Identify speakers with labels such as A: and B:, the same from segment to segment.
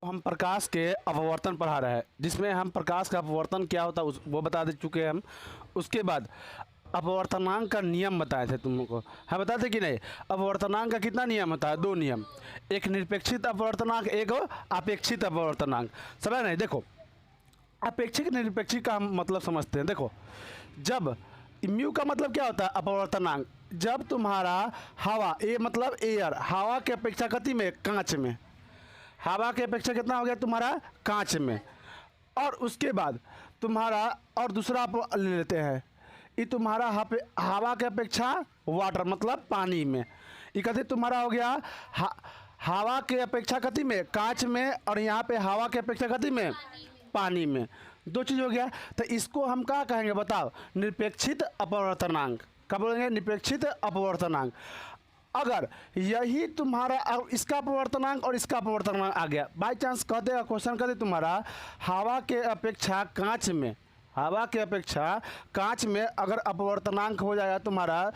A: हम प्रकाश के अपवर्तन पढ़ा रहे हैं, जिसमें हम प्रकाश का अपवर्तन क्या होता है वो बता दे चुके हैं हम। उसके बाद अपवर्तनांक का नियम बताए थे तुम लोग को, हाँ बताए थे कि नहीं। अपवर्तनांक का कितना नियम होता है? दो नियम, एक निरपेक्षित अपवर्तनांक, एक अपेक्षित अपवर्तनांक। समझ नहीं? देखो, अपेक्षित निरपेक्षित का हम मतलब समझते हैं। देखो, जब म्यू का मतलब क्या होता है? अपवर्तनांक। जब तुम्हारा हवा, ए मतलब एयर, हवा की अपेक्षा गति में, कांच में, हवा की अपेक्षा कितना हो गया तुम्हारा? कांच में। और उसके बाद तुम्हारा और दूसरा आप ले लेते हैं, ये तुम्हारा हवा की अपेक्षा वाटर मतलब पानी में। ये कहते तुम्हारा हो गया हवा के अपेक्षा गति में कांच में, और यहाँ पे हवा के अपेक्षा गति में पानी में। दो चीज़ हो गया। तो इसको हम क्या कहेंगे बताओ? निरपेक्षित अपवर्तनांक। क्या बोलेंगे? निरपेक्षित अपवर्तनांक। अगर यही तुम्हारा इसका अपवर्तनांक और इसका अपवर्तनांक आ गया, बाई चांस कहते क्वेश्चन कहते तुम्हारा हवा के अपेक्षा कांच में, हवा के अपेक्षा कांच में अगर अपवर्तनांक हो जाएगा तुम्हारा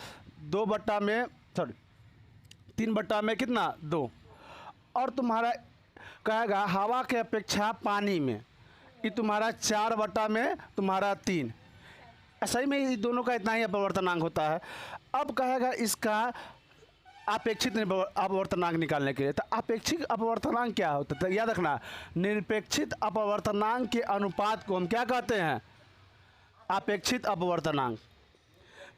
A: 3/में कितना? 2। और तुम्हारा कहेगा हवा के अपेक्षा पानी में, ये तुम्हारा 4/में तुम्हारा 3। ऐसा ही में ये दोनों का इतना ही अपवर्तनांक होता है। अब कहेगा इसका अपेक्षित अपवर्तनांक निकालने के लिए, तो अपेक्षित अपवर्तनांक क्या होता है? तो याद रखना, निरपेक्षित अपवर्तनांक के अनुपात को हम क्या कहते हैं? अपेक्षित अपवर्तनांक।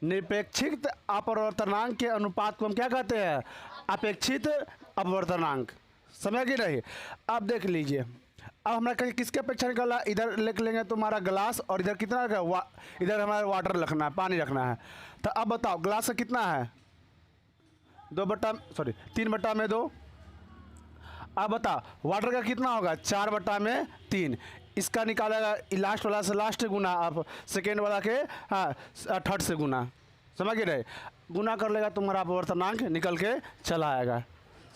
A: निरपेक्षित अपवर्तनांक के अनुपात को हम क्या कहते हैं? अपेक्षित अपवर्तनांक। समझ गए नहीं? अब देख लीजिए, अब हमारा कहीं किसके अपेक्षा निकाला? इधर लिख लेंगे तुम्हारा ग्लास, और इधर कितना रखा? इधर हमारा वाटर रखना है, पानी रखना है। तो अब बताओ ग्लास का कितना है? 3/2। अब बताओ वाटर का कितना होगा? 4/3। इसका निकालेगा लास्ट वाला से लास्ट गुना, आप सेकेंड वाला के थर्ड से गुना। समझ गए नहीं? गुना कर लेगा तुम्हारा अपवर्तनांक निकल के चला आएगा।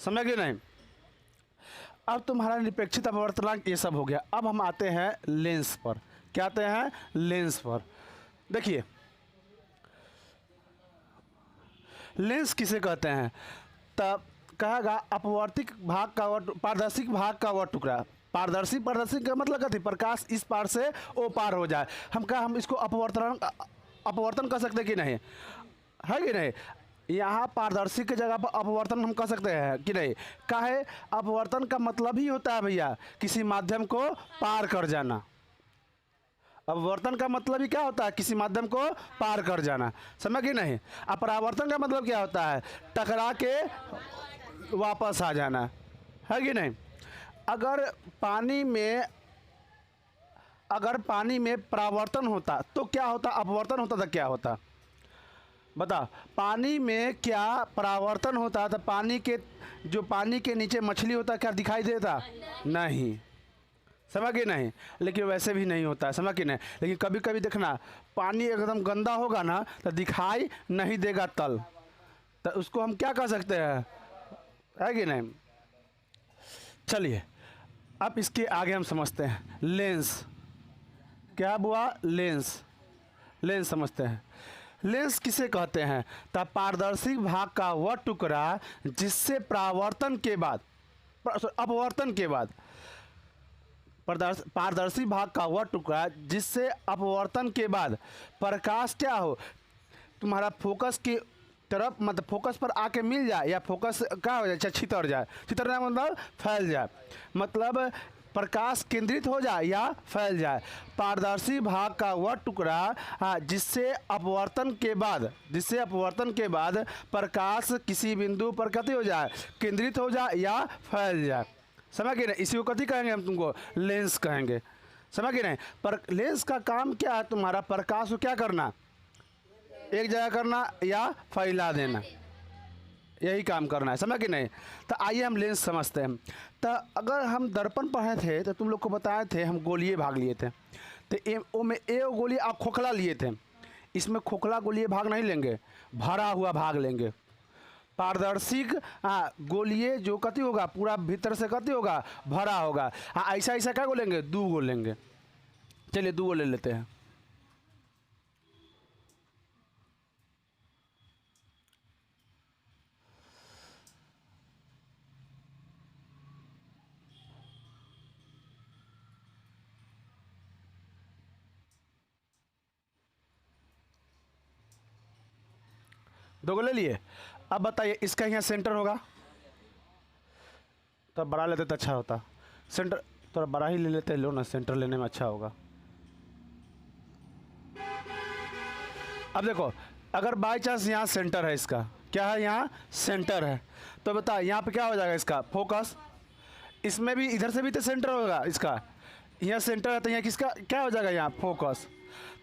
A: समझ गए नहीं? अब तुम्हारा निरपेक्षित अपवर्तनांक ये सब हो गया। अब हम आते हैं लेंस पर। क्या आते हैं? लेंस पर। देखिए, लेंस किसे कहते हैं? तब कहेगा अपवर्तिक भाग का वह पारदर्शी भाग का वह टुकड़ा। पारदर्शी का मतलब क्या थी? प्रकाश इस पार से ओ पार हो जाए। हम इसको अपवर्तन कर सकते कि नहीं? है कि नहीं? यहाँ पारदर्शी की जगह पर अपवर्तन हम कर सकते हैं कि नहीं? काहे? अपवर्तन का मतलब ही होता है भैया किसी माध्यम को पार कर जाना। अपवर्तन का मतलब ही क्या होता है? किसी माध्यम को पार कर जाना। समझ गए नहीं? अब परावर्तन का मतलब क्या होता है? टकरा के वापस आ जाना। है कि नहीं? अगर पानी में परावर्तन होता तो क्या होता? अपवर्तन होता तो क्या होता? बता। पानी में क्या परावर्तन होता? तो पानी के नीचे मछली होता क्या दिखाई देता? नहीं। समझ गए नहीं? लेकिन वैसे भी नहीं होता है। समझ गए नहीं? लेकिन कभी कभी देखना, पानी एकदम गंदा होगा ना तो दिखाई नहीं देगा तल, तो उसको हम क्या कर सकते हैं? है कि नहीं? चलिए, अब इसके आगे हम समझते हैं लेंस। क्या हुआ? लेंस। लेंस समझते हैं। लेंस किसे कहते हैं? तब पारदर्शी भाग का वह टुकड़ा जिससे अपवर्तन के बाद पारदर्शी भाग का वह टुकड़ा जिससे अपवर्तन के बाद प्रकाश क्या हो तुम्हारा फोकस की तरफ, मतलब फोकस पर आके मिल जाए, या फोकस क्या हो जाए? छितर जाए। छितरना मतलब फैल जाए, मतलब प्रकाश केंद्रित हो जाए या फैल जाए। पारदर्शी भाग का वह टुकड़ा जिससे अपवर्तन के बाद प्रकाश किसी बिंदु पर कति हो जाए? केंद्रित हो जाए या फैल जाए। समझ गए ना? इसी को कथी कहेंगे हम तुमको? लेंस कहेंगे। समझ गए नहीं? पर लेंस का काम क्या है? तुम्हारा प्रकाश को क्या करना? एक जगह करना या फैला देना, यही काम करना है। समझ गए नहीं? तो आइए हम लेंस समझते हैं। तो अगर हम दर्पण पढ़े थे तो तुम लोग को बताए थे हम गोलीय भाग लिए थे। तो में ए गोली आप खोखला लिए थे, इसमें खोखला गोलीय भाग नहीं लेंगे, भरा हुआ भाग लेंगे। पारदर्शी गोलीय जो कति होगा पूरा भीतर से कति होगा? भरा होगा। ऐसा क्या बोलेंगे? 2 गो लेंगे। चलिए 2 गो ले लेते हैं। 2 को ले लिए। अब बताइए इसका यहाँ सेंटर होगा, तो बड़ा लेते तो अच्छा होता। सेंटर थोड़ा बड़ा ही ले लेते, लो ना, सेंटर लेने में अच्छा होगा। अब देखो अगर बाई चांस यहाँ सेंटर है, इसका क्या है, यहाँ सेंटर है, तो बता यहाँ पे क्या हो जाएगा इसका फोकस। इसमें भी इधर से भी तो सेंटर होगा इसका, यहाँ सेंटर है तो यहाँ किसका क्या हो जाएगा, यहाँ फोकस।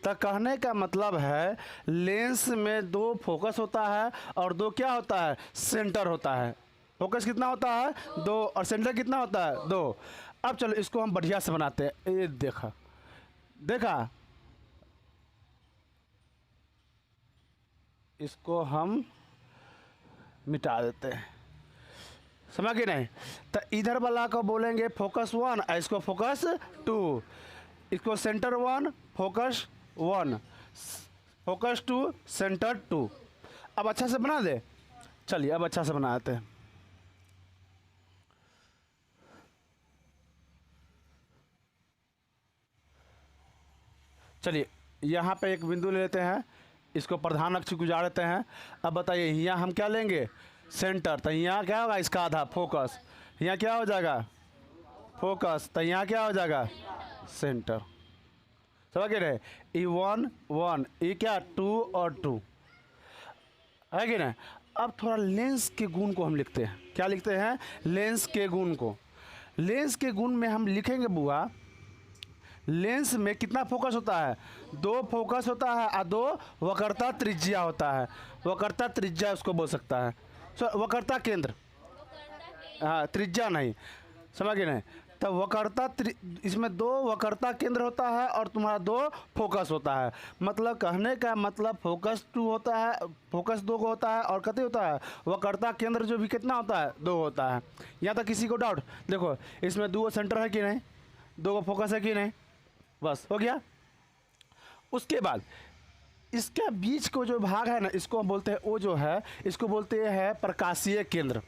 A: तो कहने का मतलब है लेंस में 2 फोकस होता है और 2 क्या होता है, सेंटर होता है। फोकस कितना होता है, 2, और सेंटर कितना होता है, 2। अब चलो इसको हम बढ़िया से बनाते हैं। ये देखा देखा, इसको हम मिटा देते हैं, समझ गए नहीं। तो इधर वाला को बोलेंगे फोकस 1 और इसको फोकस 2, इसको सेंटर 1 फोकस 1 फोकस 2 सेंटर 2। अब अच्छा से बना दे, चलिए अब अच्छा से बना देते हैं। चलिए यहाँ पे एक बिंदु ले लेते हैं, इसको प्रधान अक्ष गुजार देते हैं। अब बताइए यहाँ हम क्या लेंगे, सेंटर, तो यहाँ क्या होगा, इसका आधा फोकस, यहाँ क्या हो जाएगा फोकस, तो यहाँ क्या हो जाएगा सेंटर। समझ गए रहे, E1 1, ये क्या 2 और 2 है कि नहीं। अब थोड़ा लेंस के गुण को हम लिखते हैं, क्या लिखते हैं, लेंस के गुण को। लेंस के गुण में हम लिखेंगे बुआ, लेंस में कितना फोकस होता है, 2 फोकस होता है और 2 वक्रता त्रिज्या होता है। वक्रता त्रिज्या उसको बोल सकता है, वक्रता केंद्र, हाँ त्रिज्या नहीं, समझ गए नहीं। तो वक्रता इसमें 2 वक्रता केंद्र होता है और तुम्हारा 2 फोकस होता है। मतलब कहने का मतलब फोकस 2 होता है, फोकस 2 को होता है, और कते होता है वक्रता केंद्र जो भी कितना होता है, 2 होता है। यहाँ तक किसी को डाउट, देखो इसमें 2 सेंटर है कि नहीं, 2 फोकस है कि नहीं, बस हो गया। उसके बाद इसके बीच को जो भाग है ना, इसको हम बोलते हैं, वो जो है इसको बोलते हैं प्रकाशीय केंद्र।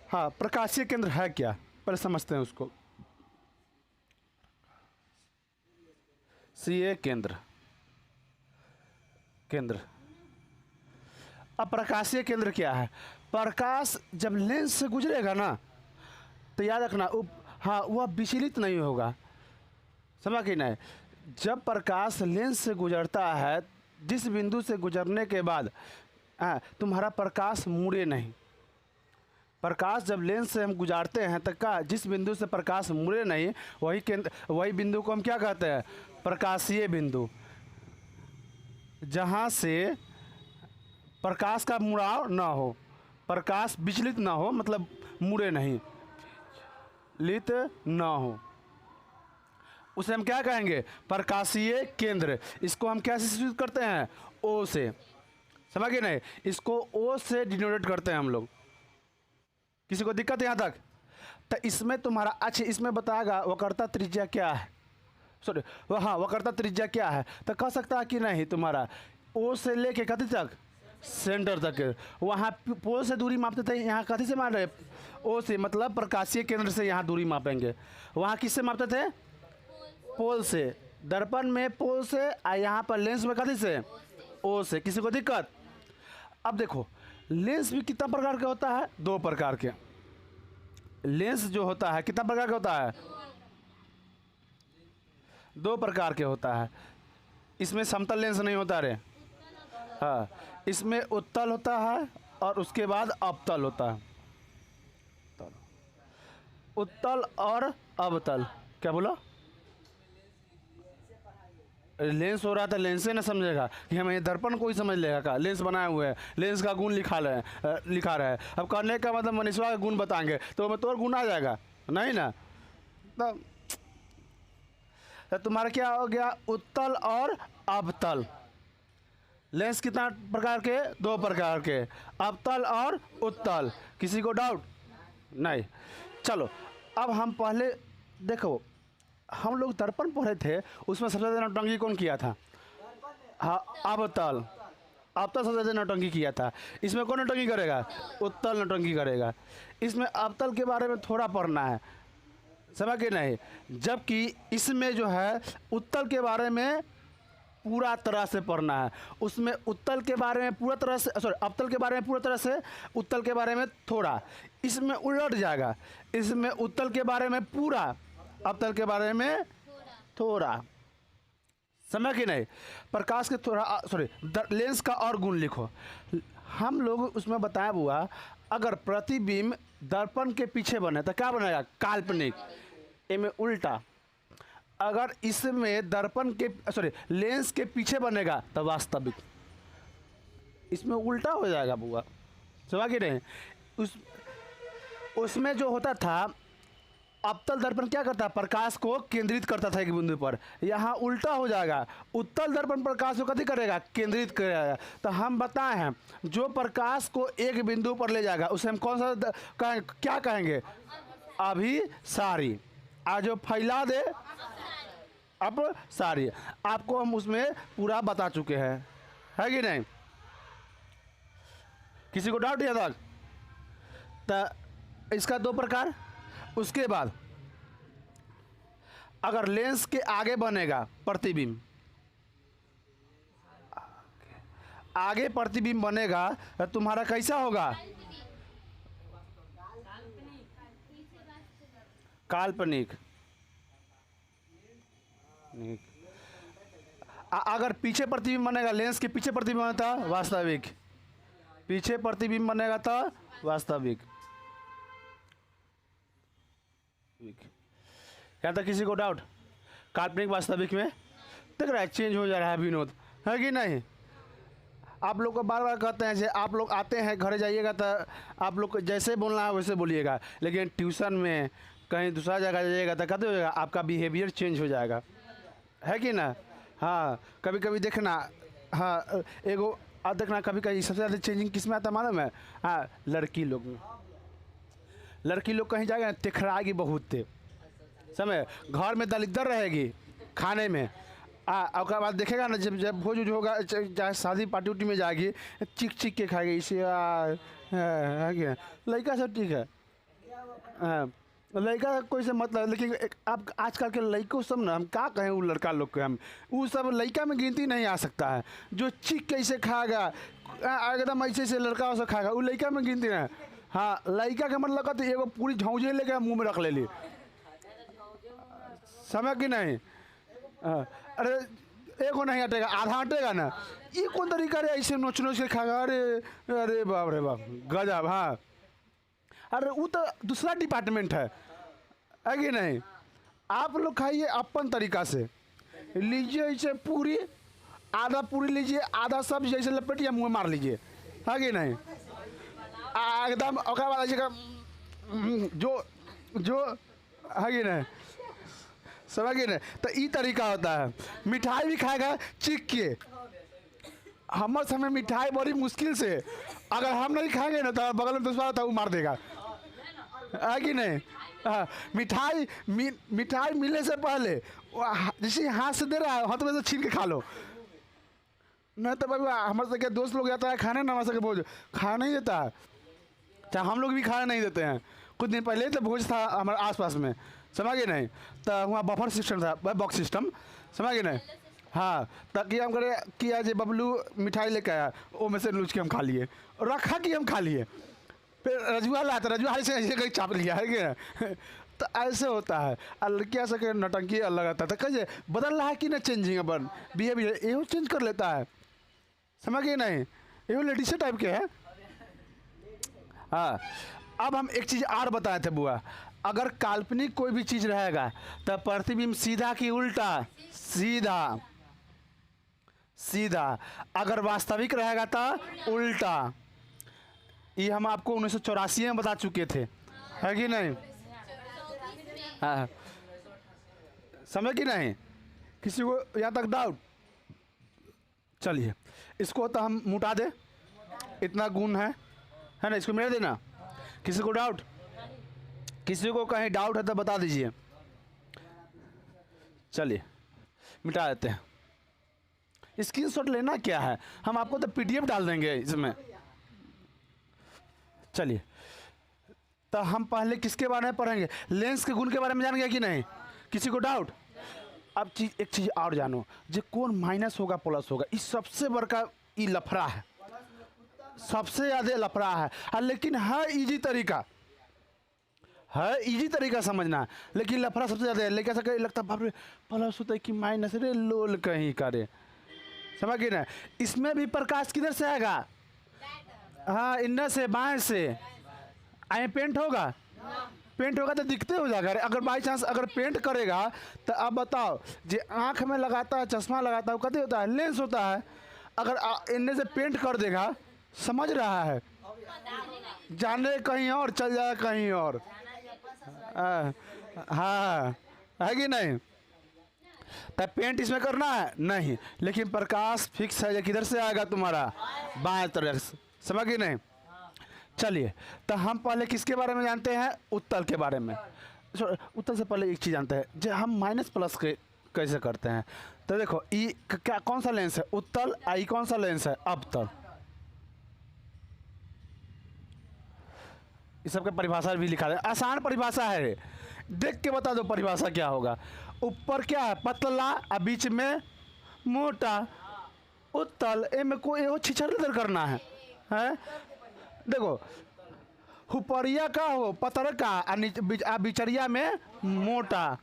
A: हाँ प्रकाशीय केंद्र है क्या, पहले समझते हैं उसको। सीए केंद्र, केंद्र। अब प्रकाशीय केंद्र क्या है, प्रकाश जब लेंस से गुजरेगा ना, तो याद रखना हाँ वह विचलित नहीं होगा, समझ कि नहीं। जब प्रकाश लेंस से गुजरता है, जिस बिंदु से गुजरने के बाद तुम्हारा प्रकाश मुड़े नहीं। प्रकाश जब लेंस से हम गुजारते हैं तो क्या, जिस बिंदु से प्रकाश मुड़े नहीं, वही केंद्र, वही बिंदु को हम क्या कहते हैं, प्रकाशीय बिंदु। जहाँ से प्रकाश का मुड़ाव ना हो, प्रकाश विचलित ना हो, मतलब मुड़े नहीं, लित ना हो, उसे हम क्या कहेंगे, प्रकाशीय केंद्र। इसको हम कैसे सूचित करते हैं, ओ से, समझ गए नहीं। इसको ओ से डिनोटेट करते हैं हम लोग। किसी को दिक्कत यहाँ तक, तो इसमें तुम्हारा अच्छा इसमें बताएगा वक्रता त्रिज्या क्या है, सॉरी हाँ वक्रता त्रिज्या क्या है, तो कह सकता है कि नहीं तुम्हारा ओ से लेके कति तक, सेंटर तक। वहाँ पोल से दूरी मापते थे, यहाँ कथी से माप रहे, ओ से, मतलब प्रकाशीय केंद्र से यहाँ दूरी मापेंगे। वहाँ किससे मापते थे, पोल से, दर्पण में पोल से, और यहाँ पर लेंस में कथी से, ओ से। किसी को दिक्कत। अब देखो लेंस भी कितना प्रकार के होता है, 2 प्रकार के। लेंस जो होता है कितना प्रकार का होता है, 2 प्रकार के होता है। इसमें समतल लेंस नहीं होता रे, हाँ इसमें उत्तल होता है और उसके बाद अवतल होता है। उत्तल और अवतल, क्या बोला, लेंस हो रहा था, लेंस से ना समझेगा कि हमें दर्पण कोई समझ लेगा का, लेंस बनाए हुए हैं, लेंस का गुण लिखा रहा है। अब करने का मतलब मनीषवा का गुण बताएंगे तो हमें तो गुण आ जाएगा नहीं ना। तो तुम्हारा क्या हो गया, उत्तल और अवतल। लेंस कितना प्रकार के, 2 प्रकार के, अवतल और उत्तल। किसी को डाउट नहीं। चलो अब हम पहले देखो, हम लोग दर्पण पढ़े थे, उसमें सबसे ज़्यादा नौटंकी कौन किया था, हाँ अवतल। अवतल सबसे ज़्यादा नौटंकी किया था। इसमें कौन नौटंकी करेगा, उत्तल नौटंकी करेगा। इसमें अवतल के बारे में थोड़ा पढ़ना है, समझ के नहीं। जबकि इसमें जो है उत्तल के बारे में पूरा तरह से पढ़ना है। उसमें उत्तल के बारे में पूरा तरह से, सॉरी, अवतल के बारे में पूरा तरह से, उत्तल के बारे में थोड़ा। इसमें उलट जाएगा, इसमें उत्तल के बारे में पूरा, अवतल के बारे में थोड़ा। समझ कि नहीं? प्रकाश के थोड़ा, सॉरी, लेंस का और गुण लिखो। हम लोग उसमें बताया हुआ, अगर प्रतिबिंब दर्पण के पीछे बने तो क्या बनेगा? काल्पनिक। इनमें उल्टा, अगर इसमें दर्पण के, सॉरी, लेंस के पीछे बनेगा तो वास्तविक। इसमें उल्टा हो जाएगा बुआ, समझ कि नहीं? उसमें जो होता था, अवतल दर्पण क्या करता है? प्रकाश को केंद्रित करता था एक बिंदु पर। यहाँ उल्टा हो जाएगा, उत्तल दर्पण प्रकाश को कथी करेगा? केंद्रित करेगा। तो हम बताए हैं, जो प्रकाश को एक बिंदु पर ले जाएगा उसे हम कौन सा क्या कहेंगे? अभिसारी। आज जो फैला दे अपसारी। आपको हम उसमें पूरा बता चुके हैं, है कि नहीं? किसी को डाउट है तक? तो इसका दो प्रकार। उसके बाद अगर लेंस के आगे बनेगा प्रतिबिंब, आगे प्रतिबिंब बनेगा तो तुम्हारा कैसा होगा? काल्पनिक। अगर पीछे प्रतिबिंब बनेगा, लेंस के पीछे प्रतिबिंब बनेगा तो वास्तविक। पीछे प्रतिबिंब बनेगा तो वास्तविक। क्या था किसी को डाउट? काल्पनिक वास्तविक में देख रहा है चेंज हो जा रहा है विनोद, है कि नहीं? आप लोग को बार बार कहते हैं, जैसे आप लोग आते हैं घर जाइएगा तो आप लोग को जैसे बोलना है वैसे बोलिएगा, लेकिन ट्यूशन में कहीं दूसरा जगह जाइएगा तो कहते हो जाएगा, आपका बिहेवियर चेंज हो जाएगा, है कि ना? हाँ, कभी कभी देखना, हाँ, एगो आप देखना, कभी कभी सबसे ज़्यादा चेंजिंग किस में आता मालूम है? हाँ, लड़की लोग में। लड़की लोग कहीं जाएगा तिखराएगी बहुत, समय घर में दलिद्दर रहेगी खाने में, उसके बाद देखेगा ना, जब जब भोज होगा, चाहे शादी पार्टी उटी में जाएगी, चिक चिक के खाएगी। इसे लड़का सब ठीक है, लड़का कोई से मतलब, लेकिन आप आजकल के लड़कों सब ना, हम क्या कहें वो लड़का लोग के, हम वो सब लड़का में गिनती नहीं आ सकता है। जो चिक कैसे खाएगा एकदम ऐसे से लड़का वैसे खाएगा, वो लड़का में गिनती नहीं। हाँ, लड़का के मतलब तो एगो पूरी झौंझे लेके मुंह में रख ले ली, समझ कि नहीं? अरे एगो नहीं हटेगा, आधा हटेगा ना। ये कौन तरीका रे, ऐसे नोच नोच के खाएगा? अरे अरे बाप रे बाप, गजब। हाँ, अरे वो तो दूसरा डिपार्टमेंट है कि नहीं? आप लोग खाइए अपन तरीका से, लीजिए ऐसे पूरी, आधा पूरी लीजिए, आधा सब जैसे लपेटिए मुँह में मार लीजिए, है कि नहीं? एकदम ओकर बाद ऐसे जो जो, है कि नहीं? समझ गए ना? तो ये तरीका होता है। मिठाई भी खाएगा चिक के। हमारे समय मिठाई बड़ी मुश्किल से, अगर हम नहीं खाएंगे ना तो बगल में दूसरा था वो मार देगा, है कि नहीं? हाँ, मिठाई मिलने से पहले जैसे हाथ से दे रहा है, हाथ में से छीन के खा लो, नहीं तो भाई हमारे से क्या दोस्त लोग जाता है खाने ना, हमारे से भोज खाना नहीं देता है, चाहे हम लोग भी खाना नहीं देते हैं। कुछ दिन पहले तो भोज था हमारे आसपास में, समझ गए नहीं? तो वहाँ बफर सिस्टम था, बॉक्स सिस्टम, समझ गए नहीं? हाँ, ताकि हम करे कि आज बबलू मिठाई लेके आया, वो में से लूच के हम खा लिए, रखा कि हम खा लिए, फिर रजुआ लाता, रजुआ से ऐसे कहीं चाप लिया, है क्या? तो ऐसे होता है। और लड़कियाँ से नटंकी अलग आता था, कैसे बदल रहा है कि ना चेंजिंग अपन बिहेवियर, ये चेंज कर लेता है, समझ गए नहीं? ये लेडीसे टाइप के है। हाँ, अब हम एक चीज़ और बताए थे बुआ, अगर काल्पनिक कोई भी चीज़ रहेगा तो प्रतिबिंब सीधा कि उल्टा? सीधा। सीधा। अगर वास्तविक रहेगा तो उल्टा। ये हम आपको 1984 में बता चुके थे, है कि नहीं? हाँ, समझ कि नहीं? किसी को यहाँ तक डाउट? चलिए, इसको तो हम मुटा दे, इतना गुण है ना? इसको मेरे देना। किसी को डाउट? किसी को कहीं डाउट है तो बता दीजिए। चलिए मिटा देते हैं। स्क्रीनशॉट लेना क्या है, हम आपको तो पीडीएफ डाल देंगे इसमें। चलिए, तो हम पहले किसके बारे में पढ़ेंगे? लेंस के गुण के बारे में जान गया कि नहीं? किसी को डाउट? अब एक चीज़ और जानो, जे कौन माइनस होगा प्लस होगा, इस सबसे बड़का ये लफड़ा है, सबसे ज़्यादा लफड़ा है। हाँ, लेकिन है इजी तरीका, है इजी तरीका समझना है, लेकिन लफड़ा सबसे ज़्यादा है। लेकिन ऐसा लगता है बाप रे प्लस होता है कि माइनस, रे लोल कहीं करे, समझ गए ना। इसमें भी प्रकाश किधर से आएगा? हाँ, इधर से, बाएं से। आए पेंट होगा, पेंट होगा तो दिखते हो जाएगा। अगर बाई चांस अगर पेंट करेगा तो अब बताओ, जो आँख में लगाता है, चश्मा लगाता है, वो कभी होता है लेंस होता है। अगर इनने से पेंट कर देगा, समझ रहा है, जाने कहीं और चल जाए कहीं और। हाँ, है कि नहीं? तब पेंट इसमें करना है नहीं, लेकिन प्रकाश फिक्स है, किधर से आएगा तुम्हारा? बाएं तरफ से, समझ गए नहीं? चलिए, तो हम पहले किसके बारे में जानते हैं? उत्तल के बारे में। उत्तल से पहले एक चीज़ जानते हैं, जो हम माइनस प्लस के कैसे करते हैं। तो देखो, ई क्या कौन सा लेंस है? उत्तल। आई कौन सा लेंस है? अवतल। इस सब के परिभाषा भी लिखा है, आसान परिभाषा है, देख के बता दो परिभाषा क्या होगा। ऊपर क्या है? पतला, और बीच में मोटा। उत्तल ए में कोई एगो छिछर करना है, हैं? देखो, ऊपरिया का हो पतर का, आ बिचरिया में मोटा।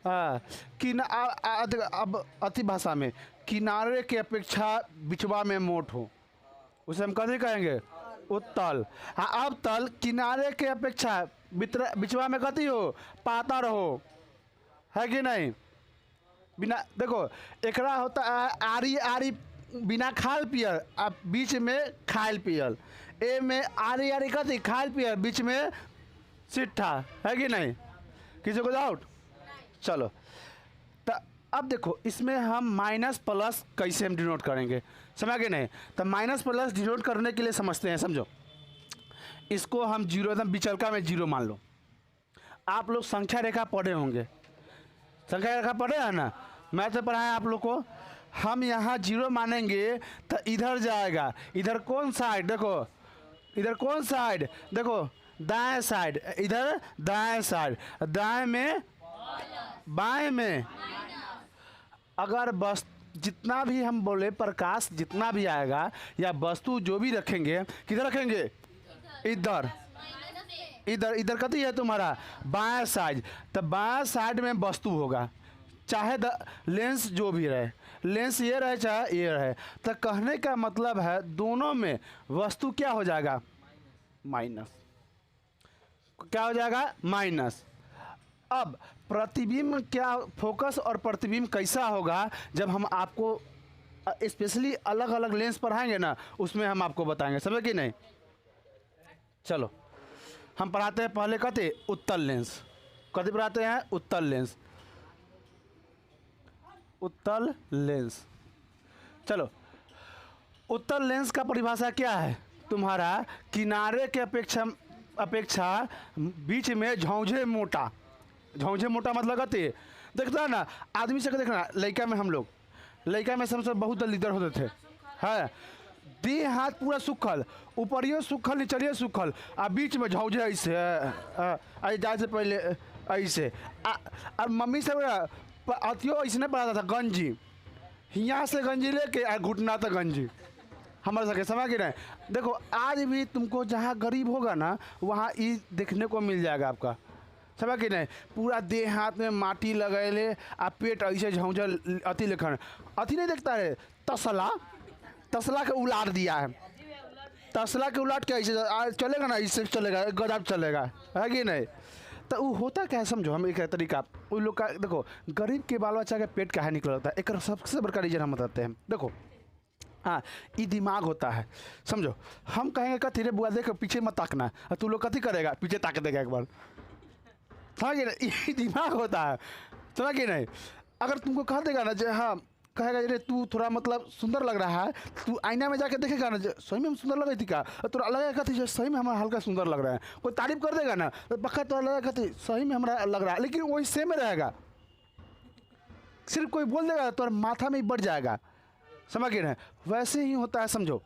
A: अब अति भाषा में किनारे के अपेक्षा बिचवा में मोट हो, उसे हम कभी कहेंगे उत्तल। हाँ, अवतल किनारे के अपेक्षा बिचवा में कथी हो? पातर हो, है कि नहीं? बिना देखो, एकरा होता है आरी आरी बिना खाल पियल, अब बीच में खाल पियल। ए में आरी आरी कथी? खाल पियल, बीच में सिट्ठा, है कि नहीं? किसी को डाउट? चलो, तो अब देखो, इसमें हम माइनस प्लस कैसे हम डिनोट करेंगे, समझ गए नहीं? तो माइनस प्लस डिनोट करने के लिए समझते हैं, समझो। इसको हम जीरो, एकदम बिचलका में जीरो मान लो। आप लोग संख्या रेखा पढ़े होंगे, संख्या रेखा पढ़े हैं ना, मैथ से पढ़ाएं आप लोग को। हम यहाँ जीरो मानेंगे तो इधर जाएगा, इधर कौन साइड? देखो इधर कौन साइड? देखो दाएं साइड, इधर दाएं साइड, दाएं में बाएं में। अगर बस जितना भी हम बोले प्रकाश जितना भी आएगा या वस्तु जो भी रखेंगे, किधर रखेंगे? इधर, इधर इधर कथी है तुम्हारा? बाएं साइड। तो बाएं साइड में वस्तु होगा, चाहे लेंस जो भी रहे, लेंस ये रहे चाहे ये रहे। तो कहने का मतलब है दोनों में वस्तु क्या हो जाएगा? माइनस। क्या हो जाएगा? माइनस। अब प्रतिबिंब क्या, फोकस और प्रतिबिंब कैसा होगा जब हम आपको स्पेशली अलग अलग लेंस पढ़ाएंगे ना, उसमें हम आपको बताएंगे, समझे कि नहीं? चलो, हम पढ़ाते हैं पहले कहते उत्तल लेंस। कथी पढ़ाते हैं? उत्तल लेंस, उत्तल लेंस। चलो, उत्तल लेंस का परिभाषा क्या है तुम्हारा? किनारे के अपेक्षा बीच में झौझे मोटा। झौझे मोटा मतलब कहते देखता है ना आदमी से, देखना लड़का में, हम लोग लड़का में सबसे बहुत लीडर होते थे, है देह हाथ पूरा सूखल, ऊपरियो सूखल नीचलियो सूखल, आ बीच में झौझे ऐसे जाए से पहले ऐसे। और मम्मी सब अतियो ऐसे नहीं पढ़ाता था, गंजी यहाँ से गंजी लेके आ घुटना तक गंजी हमारे सके, समझ के नहीं? देखो आज भी तुमको जहाँ गरीब होगा ना वहाँ ये देखने को मिल जाएगा आपका, समझ के नहीं? पूरा देह हाथ में माटी लगेले, आप पेट ऐसे झौझल अति लेखन, अति नहीं देखता है तसला, तसला के उलाट दिया है, तसला के उलाट के ऐसे चलेगा ना, इससे चलेगा, गजब चलेगा, है कि नहीं? तो वो होता क्या है समझो, हम एक तरीका उन लोग का देखो, गरीब के बाल बच्चा के पेट काहे निकल होता है, एक सबसे बड़का रीजन हम बताते हैं। देखो हाँ, ये दिमाग होता है, समझो। हम कहेंगे कथी रे बुआ देख पीछे मत ताकना, और तू लोग कथी करेगा? पीछे ताक देगा एक बार, समझ गए? ये दिमाग होता है, समझ गए नहीं? अगर तुमको कह देगा ना, जो हाँ कहेगा रे तू थोड़ा मतलब सुंदर लग रहा है, तू आईना में जाके देखेगा ना, सही में हम सुंदर लग रही थी का, तो लगेगा कथी सही में हमारा हल्का सुंदर लग रहा है। कोई तारीफ कर देगा ना तो पक्का तो लगेगा कथी सही में हमारा लग रहा है, लेकिन वही सेम में रहेगा। सिर्फ कोई बोल देगा तो माथा में ही बढ़ जाएगा, समझ गए ना? वैसे ही होता है, समझो।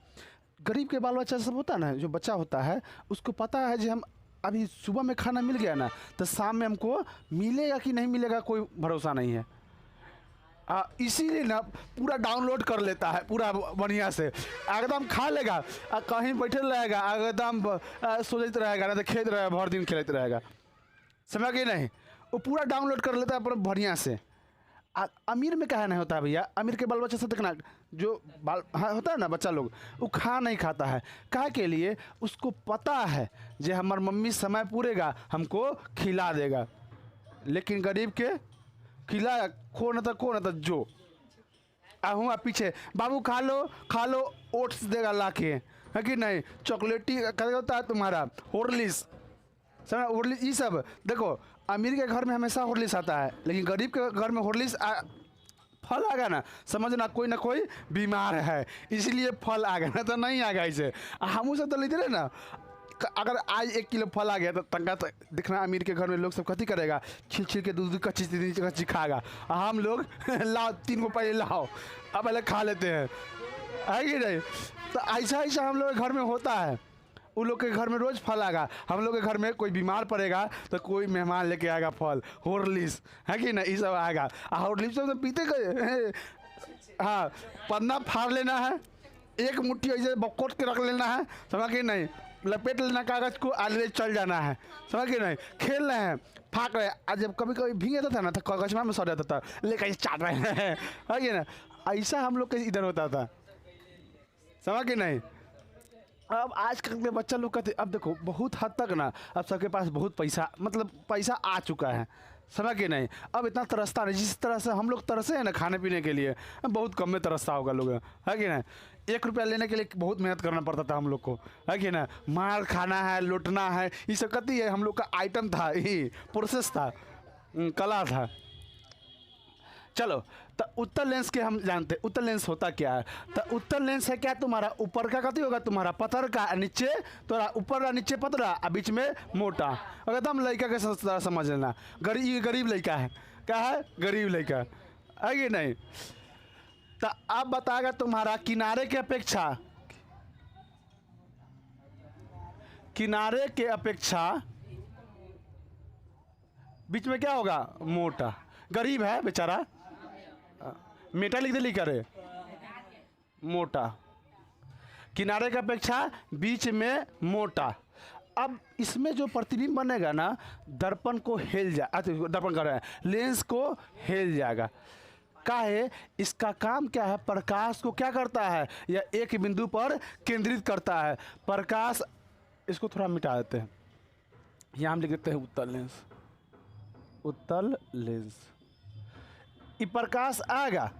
A: गरीब के बाल बच्चा सब होता है ना, जो बच्चा होता है उसको पता है जो हम अभी सुबह में खाना मिल गया ना तो शाम में हमको मिलेगा कि नहीं मिलेगा कोई भरोसा नहीं है, इसीलिए ना पूरा डाउनलोड कर लेता है पूरा बढ़िया से, एकदम खा लेगा कहीं बैठल रहेगा, एकदम सोचते रहेगा, ना तो खेलते रहेगा, भर दिन खेलते रहेगा, समझ गए नहीं। वो पूरा डाउनलोड कर लेता है पूरा बढ़िया से। अमीर में कहा नहीं होता भैया, अमीर के बाल बच्चे से देखना, जो बाल होता है ना बच्चा लोग, वो खा नहीं खाता है। कहा के लिए उसको पता है जे हमार मम्मी समय पूरेगा हमको खिला देगा, लेकिन गरीब के खिला खो न तो जो आहूँ पीछे बाबू खा लो ओट्स देगा ला के, है कि नहीं, चॉकलेटी क्या होता है तुम्हारा हॉर्लिक्स, समझ हॉर्लिक्स, ये सब देखो। अमीर के घर में हमेशा हॉर्लिक्स आता है, लेकिन गरीब के घर में हॉर्लिक्स फल आएगा ना, समझना कोई ना कोई बीमार है इसलिए फल आ गया, ना तो नहीं आ गया इसे। हम सब तो लेते रहे ना, अगर आज 1 किलो फल आ गया तो तंगा तो दिखना अमीर के घर में लोग सब कथी करेगा, छिल के दूध कच्ची खाएगा। हम लोग लाओ 3 को पहले लाओ, अब पहले खा लेते हैं, है कि नहीं। तो ऐसा हम लोग के घर में होता है। उन लोग के घर में रोज़ फल आएगा, हम लोग के घर में कोई बीमार पड़ेगा तो कोई मेहमान लेके आएगा फल, हॉर्लिक्स, है कि नहीं, ये सब आएगा। हॉर्लिक्स तो पीते गए, हाँ, पन्ना फाड़ लेना है, एक मुट्ठी ऐसे बकोट के रख लेना है, समझ के नहीं, लपेट लेना कागज़ को, आले चल जाना है, समझ के नहीं। खेल रहे हैं, फाँक रहे हैं, आज जब कभी कभी भीग जाता था ना तो कागज़ में सड़ जाता था, लेकर चाट रहे हैं, है कि ना। ऐसा हम लोग के इधर होता था, समझ के नहीं। अब आजकल के बच्चा लोग कहते, अब देखो बहुत हद तक ना अब सबके पास बहुत पैसा, मतलब पैसा आ चुका है, समझ के नहीं। अब इतना तरसता नहीं, जिस तरह से हम लोग तरसे हैं ना खाने पीने के लिए, बहुत कम में तरसता होगा लोग, है कि नहीं। 1 रुपया लेने के लिए बहुत मेहनत करना पड़ता था हम लोग को, है कि ना, मार खाना है, लुटना है, ये सब कती है हम लोग का आइटम था, ये प्रोसेस था, कला था। चलो, तो उत्तर लेंस के हम जानते हैं, उत्तर लेंस होता क्या है। तो उत्तर लेंस है क्या, तुम्हारा ऊपर का कति होगा, तुम्हारा पत्थर का, नीचे थोड़ा ऊपर का, नीचे पतला, बीच में मोटा। एकदम लड़का के समझ लेना, गरीब लड़का है, क्या है, गरीब लड़का, है कि नहीं। तो अब बताएगा तुम्हारा किनारे के अपेक्षा बीच में क्या होगा, मोटा। गरीब है बेचारा, मेटा लिख दे, लिखा रे, मोटा, किनारे की अपेक्षा बीच में मोटा। अब इसमें जो प्रतिबिंब बनेगा ना, दर्पण को हिल जा, दर्पण कर रहे हैं, लेंस को हिल जाएगा। काहे, इसका काम क्या है, प्रकाश को क्या करता है, या एक बिंदु पर केंद्रित करता है। प्रकाश, इसको थोड़ा मिटा देते हैं, यहाँ हम लिख देते हैं उत्तल लेंस, उत्तल लेंस। ये प्रकाश आएगा,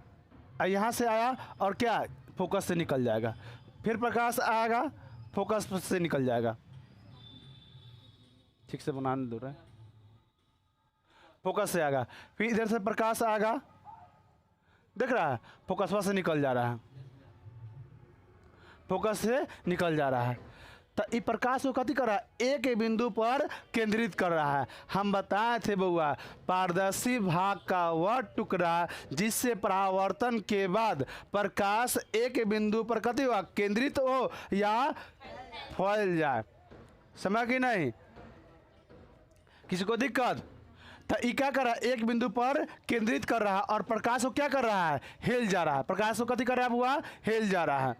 A: यहाँ से आया और क्या, फोकस से निकल जाएगा, फिर प्रकाश आएगा, फोकस से निकल जाएगा। ठीक से बनाने दो रहे, फोकस से आएगा, फिर इधर से प्रकाश आएगा, देख रहा है, फोकस से निकल जा रहा है, फोकस से निकल जा रहा है। तो ये प्रकाश को कथी कर रहा है, एक बिंदु पर केंद्रित कर रहा है। हम बताए थे बउआ, पारदर्शी भाग का वह टुकड़ा जिससे परावर्तन के बाद प्रकाश एक बिंदु पर कथी हुआ, केंद्रित हो या फैल जाए, समझ कि नहीं, किसी को दिक्कत। तो ये क्या कर रहा है, एक बिंदु पर केंद्रित कर रहा है और प्रकाश को क्या कर रहा है, हिल जा रहा है। प्रकाश को कथी कर रहा है बुआ, हिल जा रहा है।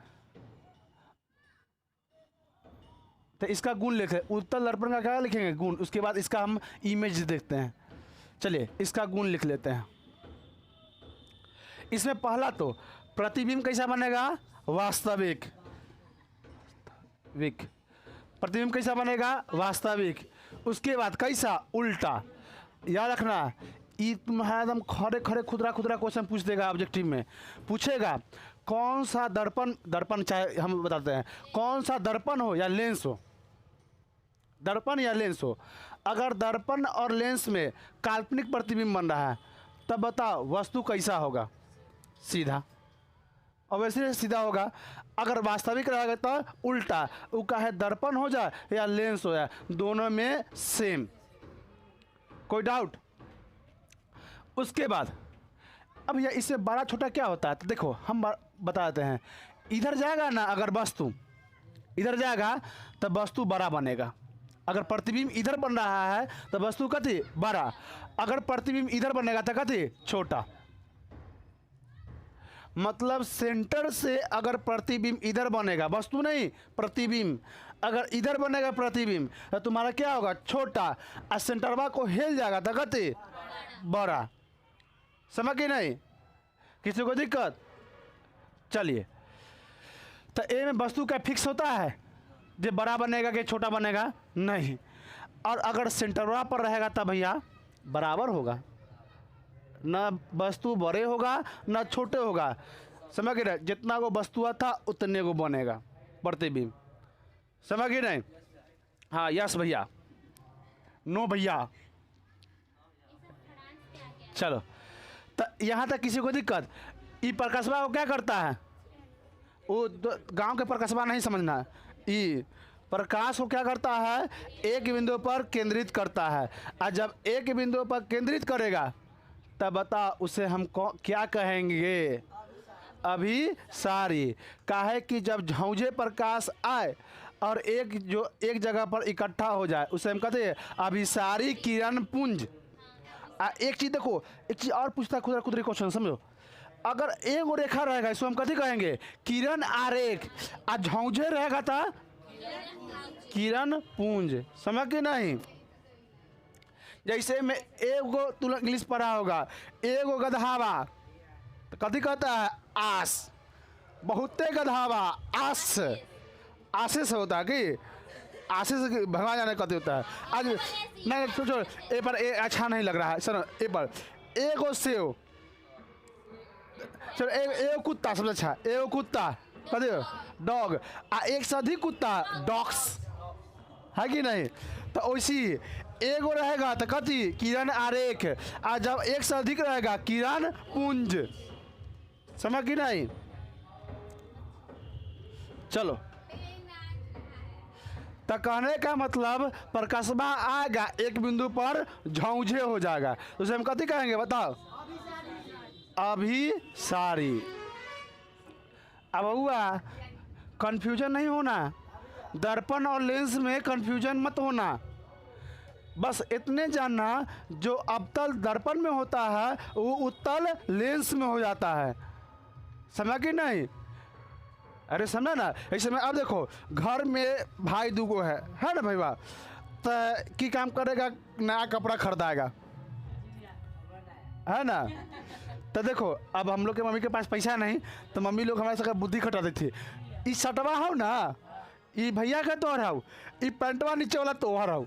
A: तो इसका गुण लिखे, उत्तल दर्पण का क्या लिखेंगे, गुण, उसके बाद इसका हम इमेज देखते हैं। चलिए इसका गुण लिख लेते हैं। इसमें पहला तो प्रतिबिंब कैसा बनेगा, वास्तविक, प्रतिबिंब कैसा बनेगा, वास्तविक। उसके बाद कैसा, उल्टा। याद रखना, ये तुम्हारा एकदम खड़े खुदरा क्वेश्चन पूछ देगा, ऑब्जेक्टिव में पूछेगा कौन सा दर्पण चाहे हम बताते हैं, कौन सा दर्पण हो या लेंस हो, दर्पण या लेंस हो। अगर दर्पण और लेंस में काल्पनिक प्रतिबिंब बन रहा है तब बताओ वस्तु कैसा होगा, सीधा, और वैसे सीधा होगा। अगर वास्तविक रहेगा तो उल्टा, वो चाहे दर्पण हो जाए या लेंस हो जाए, दोनों में सेम, कोई डाउट। उसके बाद अब यह इससे बड़ा छोटा क्या होता है, तो देखो हम बताते हैं। इधर जाएगा ना, अगर वस्तु इधर जाएगा तो वस्तु बड़ा बनेगा। अगर प्रतिबिंब इधर बन रहा है तो वस्तु कथी, बड़ा। अगर प्रतिबिंब इधर बनेगा तो कथी, छोटा। मतलब सेंटर से अगर प्रतिबिंब इधर बनेगा, वस्तु नहीं प्रतिबिंब, अगर इधर बनेगा प्रतिबिंब तो तुम्हारा क्या होगा, छोटा, और सेंटरवा को हिल जाएगा तो गति बड़ा। समझ गए नहीं, किसी को दिक्कत? चलिए, तो ए में वस्तु क्या फिक्स होता है, जो बड़ा बनेगा कि छोटा बनेगा? नहीं। और अगर सेंटरवा पर रहेगा तब भैया बराबर होगा, ना वस्तु बड़े होगा ना छोटे होगा। समझ गए नहीं, जितना को वस्तु था उतने को बनेगा प्रतिबिंब। समझ गए नहीं? हाँ, यस भैया, नो भैया। चलो, तो यहाँ तक किसी को दिक्कत? ई प्रकाशवा को क्या करता है, वो गांव के प्रकाशवा नहीं समझना। ई प्रकाश को क्या करता है, एक बिंदु पर केंद्रित करता है, और जब एक बिंदु पर केंद्रित करेगा तब बता उसे हम क्या कहेंगे, अभिसारी। काहे कि जब झौझे प्रकाश आए और एक जगह पर इकट्ठा हो जाए उसे हम कहते हैं अभिसारी किरण पुंज। एक चीज़ देखो, एक चीज़ और पूछता खुद खुद क्वेश्चन समझो, अगर एक रेखा रहेगा इसको हम कथी कहेंगे, किरण आरेख, और झौझे रहेगा था किरण पुंज। समझ के नहीं? जैसे में एगो तुम इंग्लिश पढ़ा होगा, एगो गधावा तो कथी कहता है, आस, बहुते गधावा, आस, आसे से होता है कि आसे से भगवान जाने कथी होता है। आज नहीं सोचो, ए पर ए अच्छा नहीं लग रहा है, सुनो, ए पर एगो सेव, चलो एगो कुत्ता सबसे अच्छा, एगो कुत्ता कथी डॉग, आ एक से अधिक कुत्ता डॉग्स, है कि नहीं? तो वैसी एगो रहेगा तो कथी, किरण आरेख, और जब एक से अधिक रहेगा किरण पुंज। समझ कि नहीं? चलो, तो कहने का मतलब प्रकाशवा आएगा एक बिंदु पर झौझे हो जाएगा, उसे हम कथी कहेंगे बताओ, अभिसारी। अब हुआ कंफ्यूजन नहीं होना, दर्पण और लेंस में कंफ्यूजन मत होना, बस इतने जानना जो अवतल दर्पण में होता है वो उत्तल लेंस में हो जाता है। समझा कि नहीं? अरे समझा ना? ऐसे में अब देखो, घर में भाई दूगो है ना भैया, तो की काम करेगा, नया कपड़ा खरीदाएगा, है ना? तो देखो, अब हम लोग के मम्मी के पास पैसा नहीं तो मम्मी लोग हमारे साथ बुद्धि खटा देती थी, ये शर्टवा हो ना, ये भैया का तोहर हो, ये पैंटवा नीचे वाला तोहर हो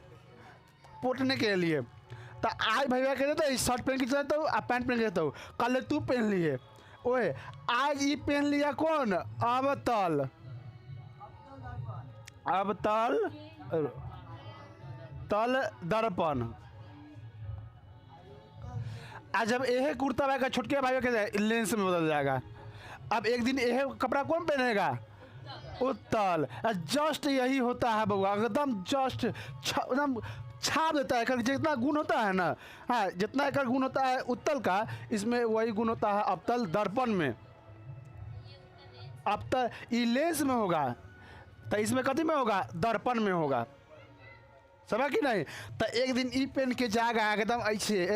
A: पोटने के लिए, तो आज भैया कह देता शर्ट पहन के चलता हूँ, आप पैंट पहन के चलता हूँ, कल तू पहन लिए, ओए आज ये पहन लिया कौन, अवतल, अवतल तल दर्पण। आज जब यह कुर्ता भाई का छुटके भाई के लेंस में बदल जाएगा। अब एक दिन यह कपड़ा कौन पहनेगा, उत्तल। जस्ट यही होता है बउआ, एकदम जस्ट एकदम छाप देता है, जितना गुण होता है ना, हाँ जितना एक गुण होता है उत्तल का, इसमें वही गुण होता है अवतल दर्पण में। अवतल ये लेंस में होगा तो इसमें कथी में होगा, दर्पण में होगा। समझ कि नहीं? तो एक दिन ई पहन के जाएगा एकदम ऐसे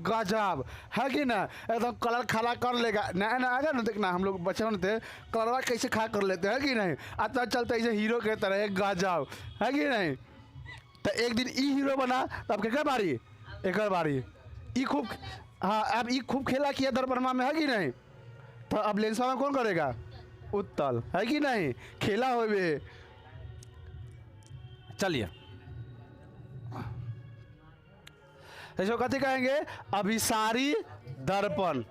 A: गजब, है कि ना, एकदम कलर खड़ा कर लेगा, नया नया आएगा ना, देखना हम लोग बच्चे होते कलरवा कैसे खड़ा कर लेते हैं कि नहीं, आता चलता ऐसे हीरो के तरह गजब, है कि नहीं? तो एक दिन ई हीरो बना तो अब क्या बारी, एक बारी ई खूब, हाँ अब ई खूब खेला किया दर्पणमा में, है कि नहीं? तो अब लेंसवा में कौन करेगा, उत्तल, है कि नहीं? खेला हो बे। चलिए, ऐसे कथी कहेंगे, अभिसारी दर्पण,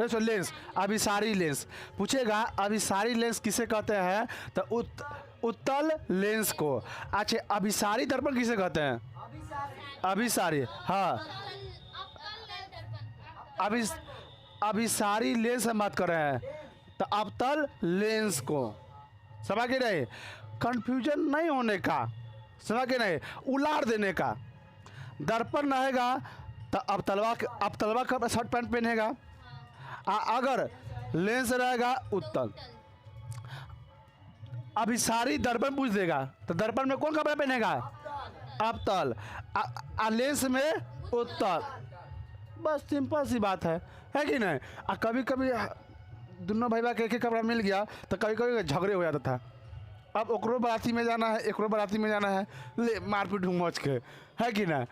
A: ऐसे लेंस, अभिसारी लेंस। पूछेगा अभिसारी लेंस किसे कहते हैं, तो उत्तल लेंस को। अच्छा, अभिसारी दर्पण किसे कहते हैं, अभिसारी, हाँ अभिसारी लेंस हम बात कर रहे हैं, तो अवतल लेंस को। समझ के नहीं? कंफ्यूजन नहीं होने का, समझ के नहीं, उलार देने का। दर्पण रहेगा तो अवतलवा का शर्ट पैंट पहनेगा, अगर लेंस रहेगा उत्तल। अभिसारी दर्पण पूछ देगा तो दर्पण में कौन कपड़ा पहनेगा, अवतल, लेंस में उत्तल। बस सिंपल सी बात है कि नहीं? कभी कभी दोनों भाई के एक कपड़ा मिल गया तो कभी कभी झगड़े हो जाता था। अब ओकरो बाराती में जाना है, एकरो बाराती में जाना है, ले मारपीट मच के, है कि ना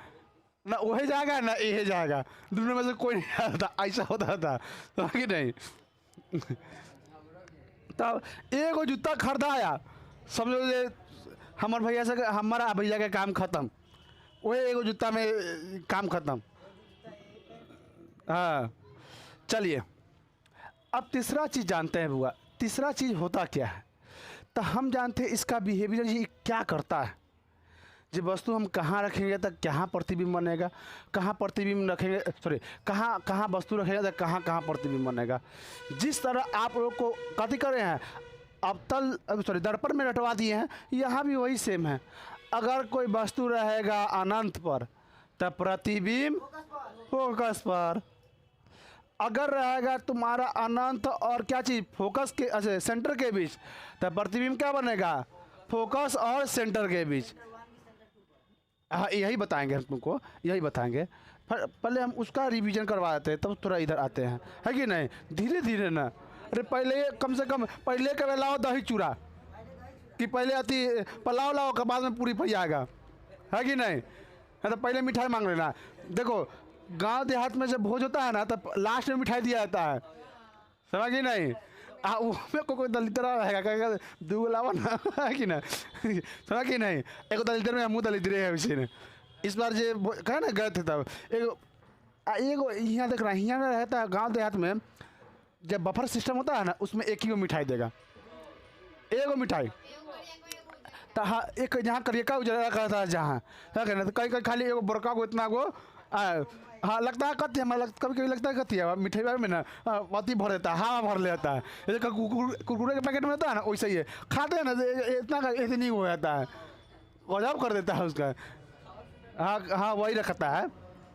A: वही जाएगा ना ये जाएगा, दोनों में से कोई नहीं आता था, ऐसा होता था तो कि नहीं। तब एगो जूता खरीदाया, समझो जे हमारे भैया से हमारा भैया के काम खत्म, वही एगो जूता में काम खत्म। हाँ चलिए, अब तीसरा चीज़ जानते हैं बुआ, तीसरा चीज़ होता क्या है। तो हम जानते हैं इसका बिहेवियर ये क्या करता है। जब वस्तु हम कहाँ रखेंगे तो कहाँ प्रतिबिंब बनेगा, कहाँ प्रतिबिंब रखेंगे, सॉरी कहाँ कहाँ वस्तु रखेगा तो कहाँ कहाँ प्रतिबिंब बनेगा। जिस तरह आप लोग को कथी कर रहे हैं, अवतल सॉरी दर्पण में रटवा दिए हैं, यहाँ भी वही सेम है। अगर कोई वस्तु रहेगा अनंत पर तो प्रतिबिंब फोकस पर, अगर रहेगा तुम्हारा अनंत और क्या चीज़ फोकस के अच्छा सेंटर के बीच तो प्रतिबिंब क्या बनेगा, फोकस और सेंटर के बीच। हाँ यही बताएंगे हम तुमको, यही बताएंगे। पहले हम उसका रिवीजन करवा देते हैं तब थोड़ा इधर आते हैं, है कि नहीं, धीरे धीरे ना। अरे पहले कम से कम पहले के लाओ दही चूड़ा, कि पहले आती पुलाव लाओ के बाद में पूरी पड़ जाएगा, है कि नहीं। है तो पहले मिठाई मांग लेना। देखो गांव देहात में जब भोज होता है ना तो लास्ट में मिठाई दिया जाता है, समझ कि नहीं। उसमें कोई दलितरा रहेगा, कहेगा दो लावा ना, है कि ना, समझ कि नहीं। एक दलितर में हम दलित रहे हैं उसी ने, इस बार जो कहे ना गए थे तब एगो यहाँ देख रहा है, यहाँ रहता है गांव देहात में जब बफर सिस्टम होता है ना उसमें एक ही गो मिठाई देगा, एगो मिठाई। तो हाँ एक जहाँ करिएका उजरा करता है जहाँ, है कहना, तो कहीं कहीं खाली एगो बड़का को इतना गो हाँ लगता है कत्ती, हमारा कभी कभी लगता है कत्ती है मिठाई में ना अति भर देता है, हवा भर लेता है। जैसे कुरकुरे के पैकेट में होता है ना वैसे ही है, खाते हैं ना इतना ऐसे नहीं हो जाता है, गजब कर देता है उसका। हाँ हाँ वही रखता है,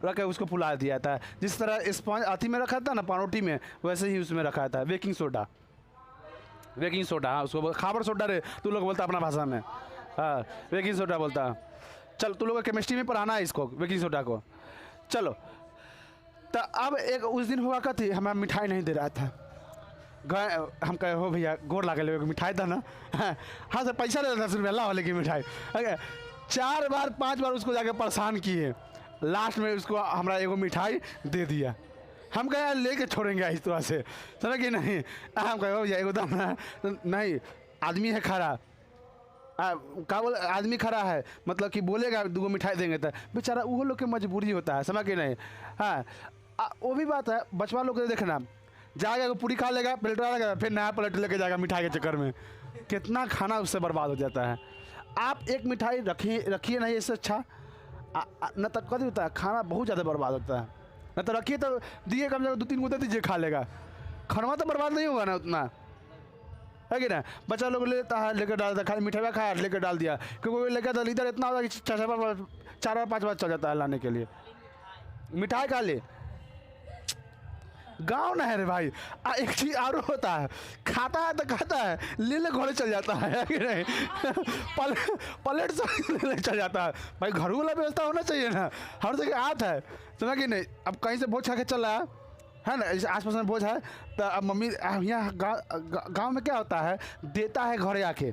A: रख के उसको फुला दिया जाता है। जिस तरह स्पॉन्ज अथी में रखा था ना पानोटी में, वैसे ही उसमें रखा था बेकिंग सोडा, बेकिंग सोडा। हाँ उसको खाबर सोडा रे तू लोग बोलता अपना भाषा में, हाँ बेकिंग सोडा बोलता। चल तू लोग केमिस्ट्री में पढ़ाना है इसको बेकिंग सोडा को। चलो तो अब एक उस दिन हुआ कथी, हमें मिठाई नहीं दे रहा था, गए हम कहे हो भैया गोर लागे ले मिठाई था ना, हाँ सर पैसा दे 10 रुपया ला वाले की मिठाई। 4 बार 5 बार उसको जाके परेशान किए, लास्ट में उसको हमारा एगो मिठाई दे दिया। हम कहे लेके छोड़ेंगे इस तरह से, समझ कि नहीं। हम कहे भैया एगो दम नहीं, आदमी है खड़ा, का बोल आदमी खड़ा है मतलब कि बोलेगा 2 मिठाई देंगे तो बेचारा वो लोग की मजबूरी होता है, समझ के नहीं। हाँ वो भी बात है, बचवा लोग देखना जाएगा पूरी खा लेगा, प्लेट लेगा, फिर नया प्लेट लेके जाएगा मिठाई के चक्कर में, कितना खाना उससे बर्बाद हो जाता है। आप एक मिठाई रखिए नहीं, इससे अच्छा न तो कभी होता है खाना बहुत ज़्यादा बर्बाद होता है, न तो रखिए तो दिए कम से कम 2-3 दे दीजिए खा लेगा, खाना तो बर्बाद नहीं होगा ना उतना, है कि ना। बच्चा लोग लेता है लेकर डाल देता, खाली मिठाई खाया लेकर डाल दिया, क्योंकि लेकर तो लीटर इतना होता है कि 4 बार 5 बार चल जाता है लाने के लिए मिठाई खा ले। गांव ना है रे भाई। एक चीज़ और होता है, खाता है तो खाता है, ले घोड़े चल जाता है कि नहीं। पलेट से ले चल जाता है भाई, घर वाला व्यवस्था होना चाहिए ना, हर जगह आत है, सुना कि नहीं। अब कहीं से भोज खा के चल रहा है ना, इस आस पास में भोज है तो अब मम्मी यहाँ गाँव में क्या होता है, देता है घरे आके,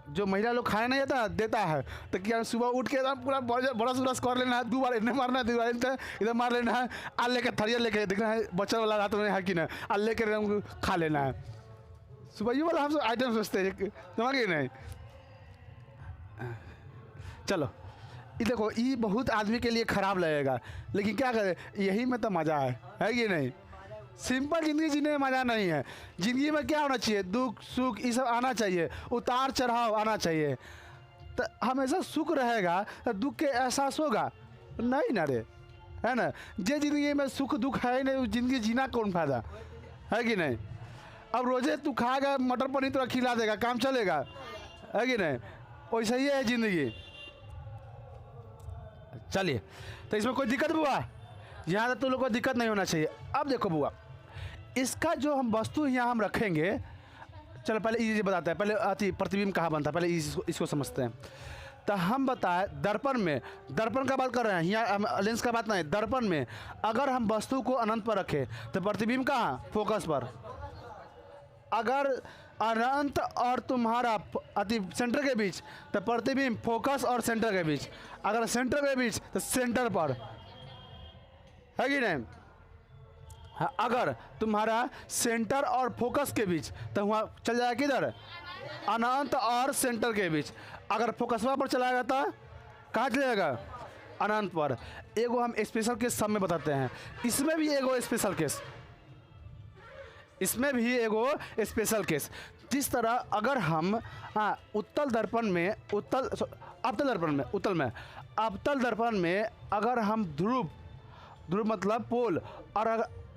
A: जो महिला लोग खाया नहीं जाता देता है, तो क्या सुबह उठ के एकदम पूरा बरस उरस कर लेना है, 2 बार इन्हें मारना है, 2 बार इधर मार लेना है, आ लेके थरिया लेके देखना है बच्चा वाला हाथ में है कि ना, आ लेके खा लेना है। सुबह ये वाला हम आइटम सोचते हैं, समझ गए नहीं। चलो ये देखो ये बहुत आदमी के लिए ख़राब लगेगा, लेकिन क्या करें, यही में तो मज़ा है कि नहीं। सिंपल ज़िंदगी जीने में मज़ा नहीं है। ज़िंदगी में क्या होना चाहिए, दुख सुख ये सब आना चाहिए, उतार चढ़ाव आना चाहिए। तो हमेशा सुख रहेगा तो दुख के एहसास होगा नहीं ना रे, है ना। जे ज़िंदगी में सुख दुख है ही नहीं, ज़िंदगी जीना कौन फ़ायदा, है कि नहीं। अब रोज़े तू खाएगा मटर पनीर तो खिला देगा, काम चलेगा, है कि नहीं। वैसे ही है ज़िंदगी। चलिए तो इसमें कोई दिक्कत बुआ, यहाँ तक तो लोग को दिक्कत नहीं होना चाहिए। अब देखो बुआ, इसका जो हम वस्तु यहाँ हम रखेंगे, चलो पहले ये बताते हैं, पहले अति प्रतिबिंब कहाँ बनता है, पहले इसको समझते हैं। तो हम बताए दर्पण में, दर्पण का बात कर रहे हैं यहाँ, हम लेंस का बात नहीं, दर्पण में अगर हम वस्तु को अनंत पर रखें तो प्रतिबिंब कहाँ, फोकस पर, अगर अनंत और तुम्हारा अति सेंटर के बीच तो प्रतिबिंब फोकस और सेंटर के बीच, अगर सेंटर के बीच तो सेंटर पर, है कि नहीं? हाँ, अगर तुम्हारा सेंटर और फोकस के बीच तो वहाँ चल जाएगा किधर? अनंत और सेंटर के बीच। अगर फोकसवा पर चलाएगा तो कहाँ चलेगा? अनंत पर। एगो हम स्पेशल केस सब में बताते हैं, इसमें भी एगो स्पेशल केस, इसमें भी एगो स्पेशल केस। जिस तरह अगर हम उत्तल दर्पण में अवतल दर्पण में अगर हम ध्रुव मतलब पोल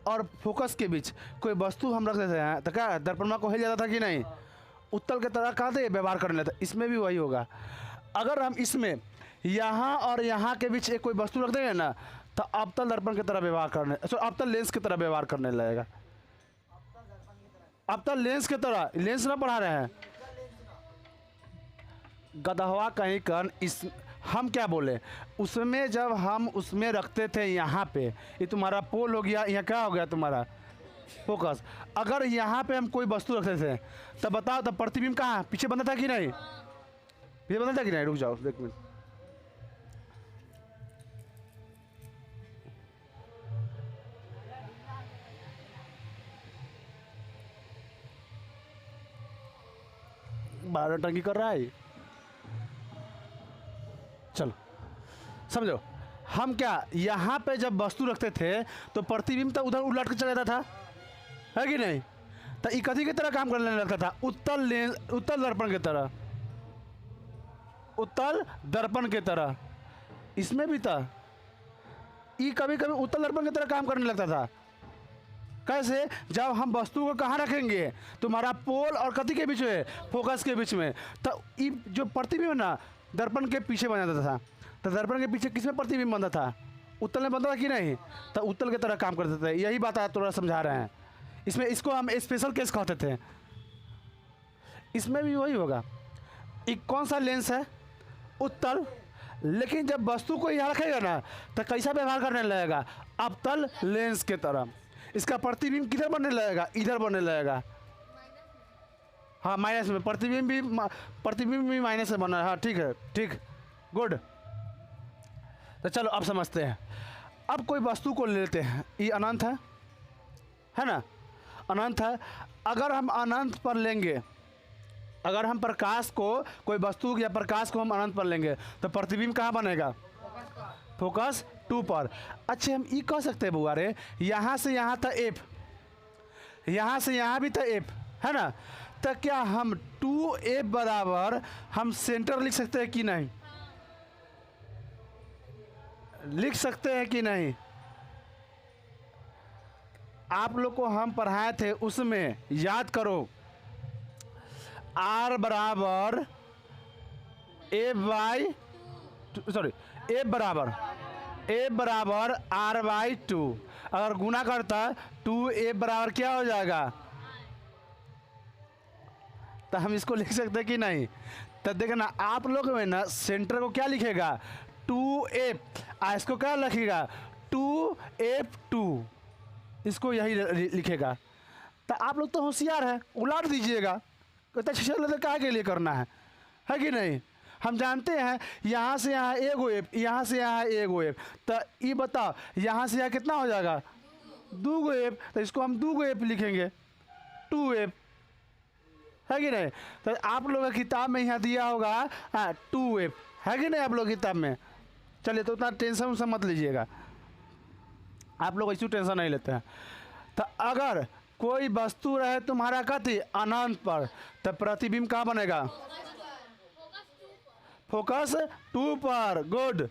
A: और फोकस के बीच कोई वस्तु हम रख देते हैं तो क्या दर्पण में को हिल जाता था कि नहीं? उत्तल के तरह कहाँ से व्यवहार करने लगता? इसमें भी वही होगा। अगर हम इसमें यहाँ और यहाँ के बीच एक कोई वस्तु रख देंगे ना तो अवतल दर्पण की तरह व्यवहार करने, अवतल लेंस की तरह व्यवहार करने लगेगा। अवतल लेंस की तरह, लेंस ना पढ़ा रहे हैं गधवा कहीं कर। इस हम क्या बोले, उसमें जब हम उसमें रखते थे यहाँ पे, ये तुम्हारा पोल हो गया, यहाँ क्या हो गया तुम्हारा फोकस। अगर यहाँ पे हम कोई वस्तु रखते थे तब बताओ तब प्रतिबिंब कहाँ पीछे बनता था कि नहीं? पीछे बनता था कि नहीं? रुक जाओ एक मिनट। बारह टंकी कर रहा है, चलो समझो। हम क्या यहाँ पे जब वस्तु रखते थे तो प्रतिबिंब तो उधर उलट के चला जाता था, है कि नहीं? तो ये कथी की तरह काम करने लगता था? उत्तल दर्पण की तरह, उत्तल दर्पण की तरह। इसमें भी था, ये कभी कभी उत्तल दर्पण की तरह काम करने लगता था। कैसे? जब हम वस्तु को कहाँ रखेंगे? तुम्हारा पोल और कथी के बीच में? फोकस के बीच में। तो ये जो प्रतिबिंब ना दर्पण के पीछे बन जाता था। तो दर्पण के पीछे किसमें प्रतिबिंब बनता था? उत्तल में बनता था कि नहीं? तो उत्तल की तरह काम करते थे। यही बात आप थोड़ा समझा रहे हैं। इसमें इसको हम स्पेशल केस कहते थे। इसमें भी वही होगा। एक कौन सा लेंस है? उत्तल। लेकिन जब वस्तु को यहाँ रखेगा ना तो कैसा व्यवहार करने लगेगा? अवतल लेंस के तरह। इसका प्रतिबिंब किधर बनने लगेगा? इधर बनने लगेगा। हाँ, माइनस में। प्रतिबिंब भी माइनस से बना है। हाँ ठीक है, ठीक, गुड। तो चलो अब समझते हैं। अब कोई वस्तु को ले लेते हैं, ये अनंत है ना? अनंत है। अगर हम अनंत पर लेंगे, अगर हम प्रकाश को, कोई वस्तु या प्रकाश को हम अनंत पर लेंगे तो प्रतिबिंब कहाँ बनेगा? फोकस 2 पर। अच्छा, हम ये कह सकते हैं बुआ रे, यहाँ से यहाँ था एफ, यहाँ से यहाँ भी था एफ, है ना? तो क्या हम 2f बराबर हम सेंटर लिख सकते हैं कि नहीं? लिख सकते हैं कि नहीं? आप लोग को हम पढ़ाए थे उसमें याद करो, R बराबर F बराबर R/2। अगर गुना करता 2f बराबर क्या हो जाएगा? तो हम इसको लिख सकते हैं कि नहीं? तो देखना आप लोग में ना सेंटर को क्या लिखेगा? 2f। इसको क्या लिखेगा? 2f2। इसको यही लिखेगा। तो आप लोग तो होशियार है, उलाट दीजिएगा। कहते छः काय के लिए करना है कि नहीं? हम जानते हैं यहाँ से यहाँ एगो एफ, यहाँ से यहाँ एगो एफ। तो ये बताओ यहाँ से यहाँ कितना हो जाएगा? 2 एफ। तो इसको हम 2 एफ लिखेंगे, 2f, है कि नहीं? तो आप लोगों की किताब में यहाँ दिया होगा 2f, है कि नहीं आप लोग किताब में? चलिए, तो उतना टेंशन उनसे मत लीजिएगा, आप लोग ऐसी टेंशन नहीं लेते हैं। तो अगर कोई वस्तु रहे तुम्हारा कथी अनंत पर, तो प्रतिबिंब कहाँ बनेगा? फोकस 2 पर। गुड।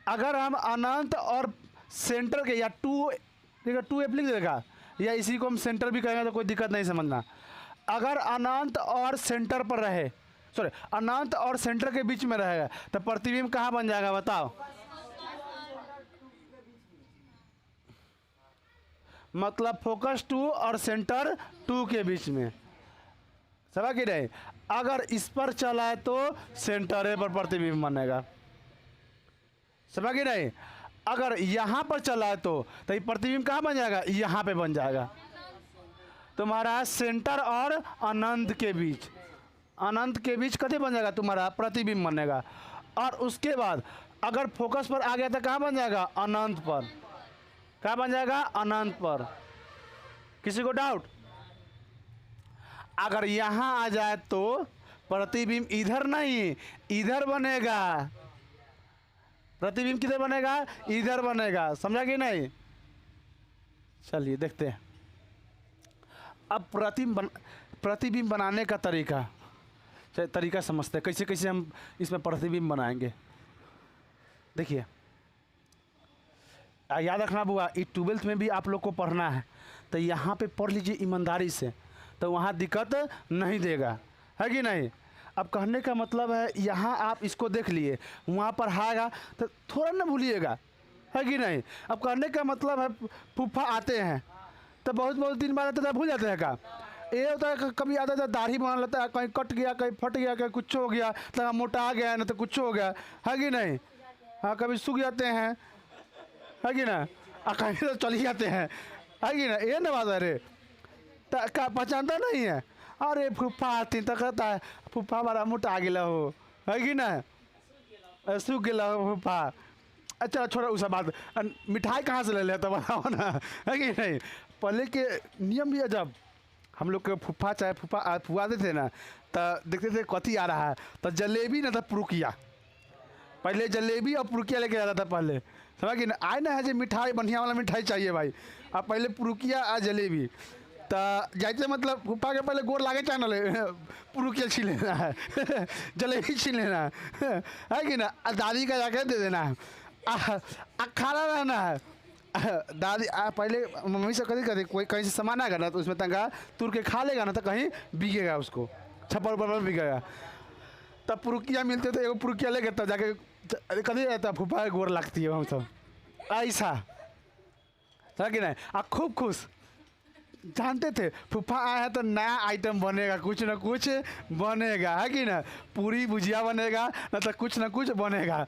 A: अगर हम अनंत और सेंटर के, या 2f लिख देगा, या इसी को हम सेंटर भी कहेंगे तो कोई दिक्कत नहीं समझना। अगर अनंत और सेंटर पर रहे, सॉरी अनंत और सेंटर के बीच में रहेगा तो प्रतिबिंब कहाँ बन जाएगा बताओ? मतलब फोकस 2 और सेंटर 2 के बीच में, समझ कि नहीं? अगर इस पर चला है तो सेंटर पर प्रतिबिंब बनेगा, समझ कि नहीं? अगर यहाँ पर चला है तो ये प्रतिबिंब कहाँ बन जाएगा? यहाँ पे बन जाएगा। तुम्हारा सेंटर और अनंत के बीच, अनंत के बीच कथी बन जाएगा तुम्हारा प्रतिबिंब बनेगा। और उसके बाद अगर फोकस पर आ गया तो कहाँ बन जाएगा अनंत पर, कहाँ बन जाएगा अनंत पर। किसी को डाउट? अगर यहाँ आ जाए तो प्रतिबिंब इधर नहीं इधर बनेगा, प्रतिबिंब किधर बनेगा इधर बनेगा, समझा कि नहीं? चलिए देखते हैं अब प्रतिबिंब बनाने का तरीका समझते हैं, कैसे कैसे हम इसमें प्रतिबिंब बनाएंगे। देखिए याद रखना बुआ, ये 12th में भी आप लोग को पढ़ना है, तो यहाँ पे पढ़ लीजिए ईमानदारी से, तो वहाँ दिक्कत नहीं देगा, है कि नहीं? अब कहने का मतलब है यहाँ आप इसको देख लिए, वहाँ पर आएगा तो थोड़ा ना भूलिएगा, है कि नहीं? अब कहने का मतलब है फूफा आते हैं तो बहुत दिन बाद आते तो भूल जाते हैं का? ये होता है कभी आता था दाढ़ी बना लेता है, कहीं कट गया, कहीं फट गया, कहीं कुछ हो गया, तो मोटा गया ना तो कुछ हो गया, है कि नहीं? हाँ कभी सूख जाते हैं, है कि ना? कहीं तो चल ही जाते हैं, है कि ना? ये ना बात है रे, का पहचानता नहीं है? अरे फूफा आती तो कहता है फूफा हमारा मोटा गिला हो, है कि ना? सूख गिला हो फूफा। अच्छा छोड़ा उस बात, मिठाई कहाँ से ले लेता बताओ ना, है कि नहीं? पहले के नियम भी है, जब हम लोग के फूफा चाहे फुआ देते थे ना, तो देखते थे कथी आ रहा है, तो जलेबी ना था पुरुकिया, पहले जलेबी और पुरुकिया लेके आता था पहले, समझ कि ना? आए ना है जो मिठाई बढ़िया वाला मिठाई चाहिए भाई, अब पहले पुरुकिया और जलेबी, तो जाते मतलब फूफा के पहले गोर लागे चाहे ना पुरुकिया छीन लेना है जलेबी छीन लेना है कि ना? दादी का जाके दे देना है, खाना रहना है। दादी पहले मम्मी से कभी कभी कोई कहीं से सामान आएगा ना तो उसमें तंगा तुर के खा लेगा ना तो कहीं बिकेगा, उसको छप्पर पर बिकेगा, तब पुरुकिया मिलते थे, एगो पुरुकिया लेके तब जाके कभी रहता फूफा गोर लगती है, हम सब ऐसा है कि नहीं? खूब खुश, जानते थे फूफा आया है तो नया आइटम बनेगा, कुछ ना कुछ बनेगा, है कि ना? पूरी भुजिया बनेगा ना तो कुछ ना कुछ बनेगा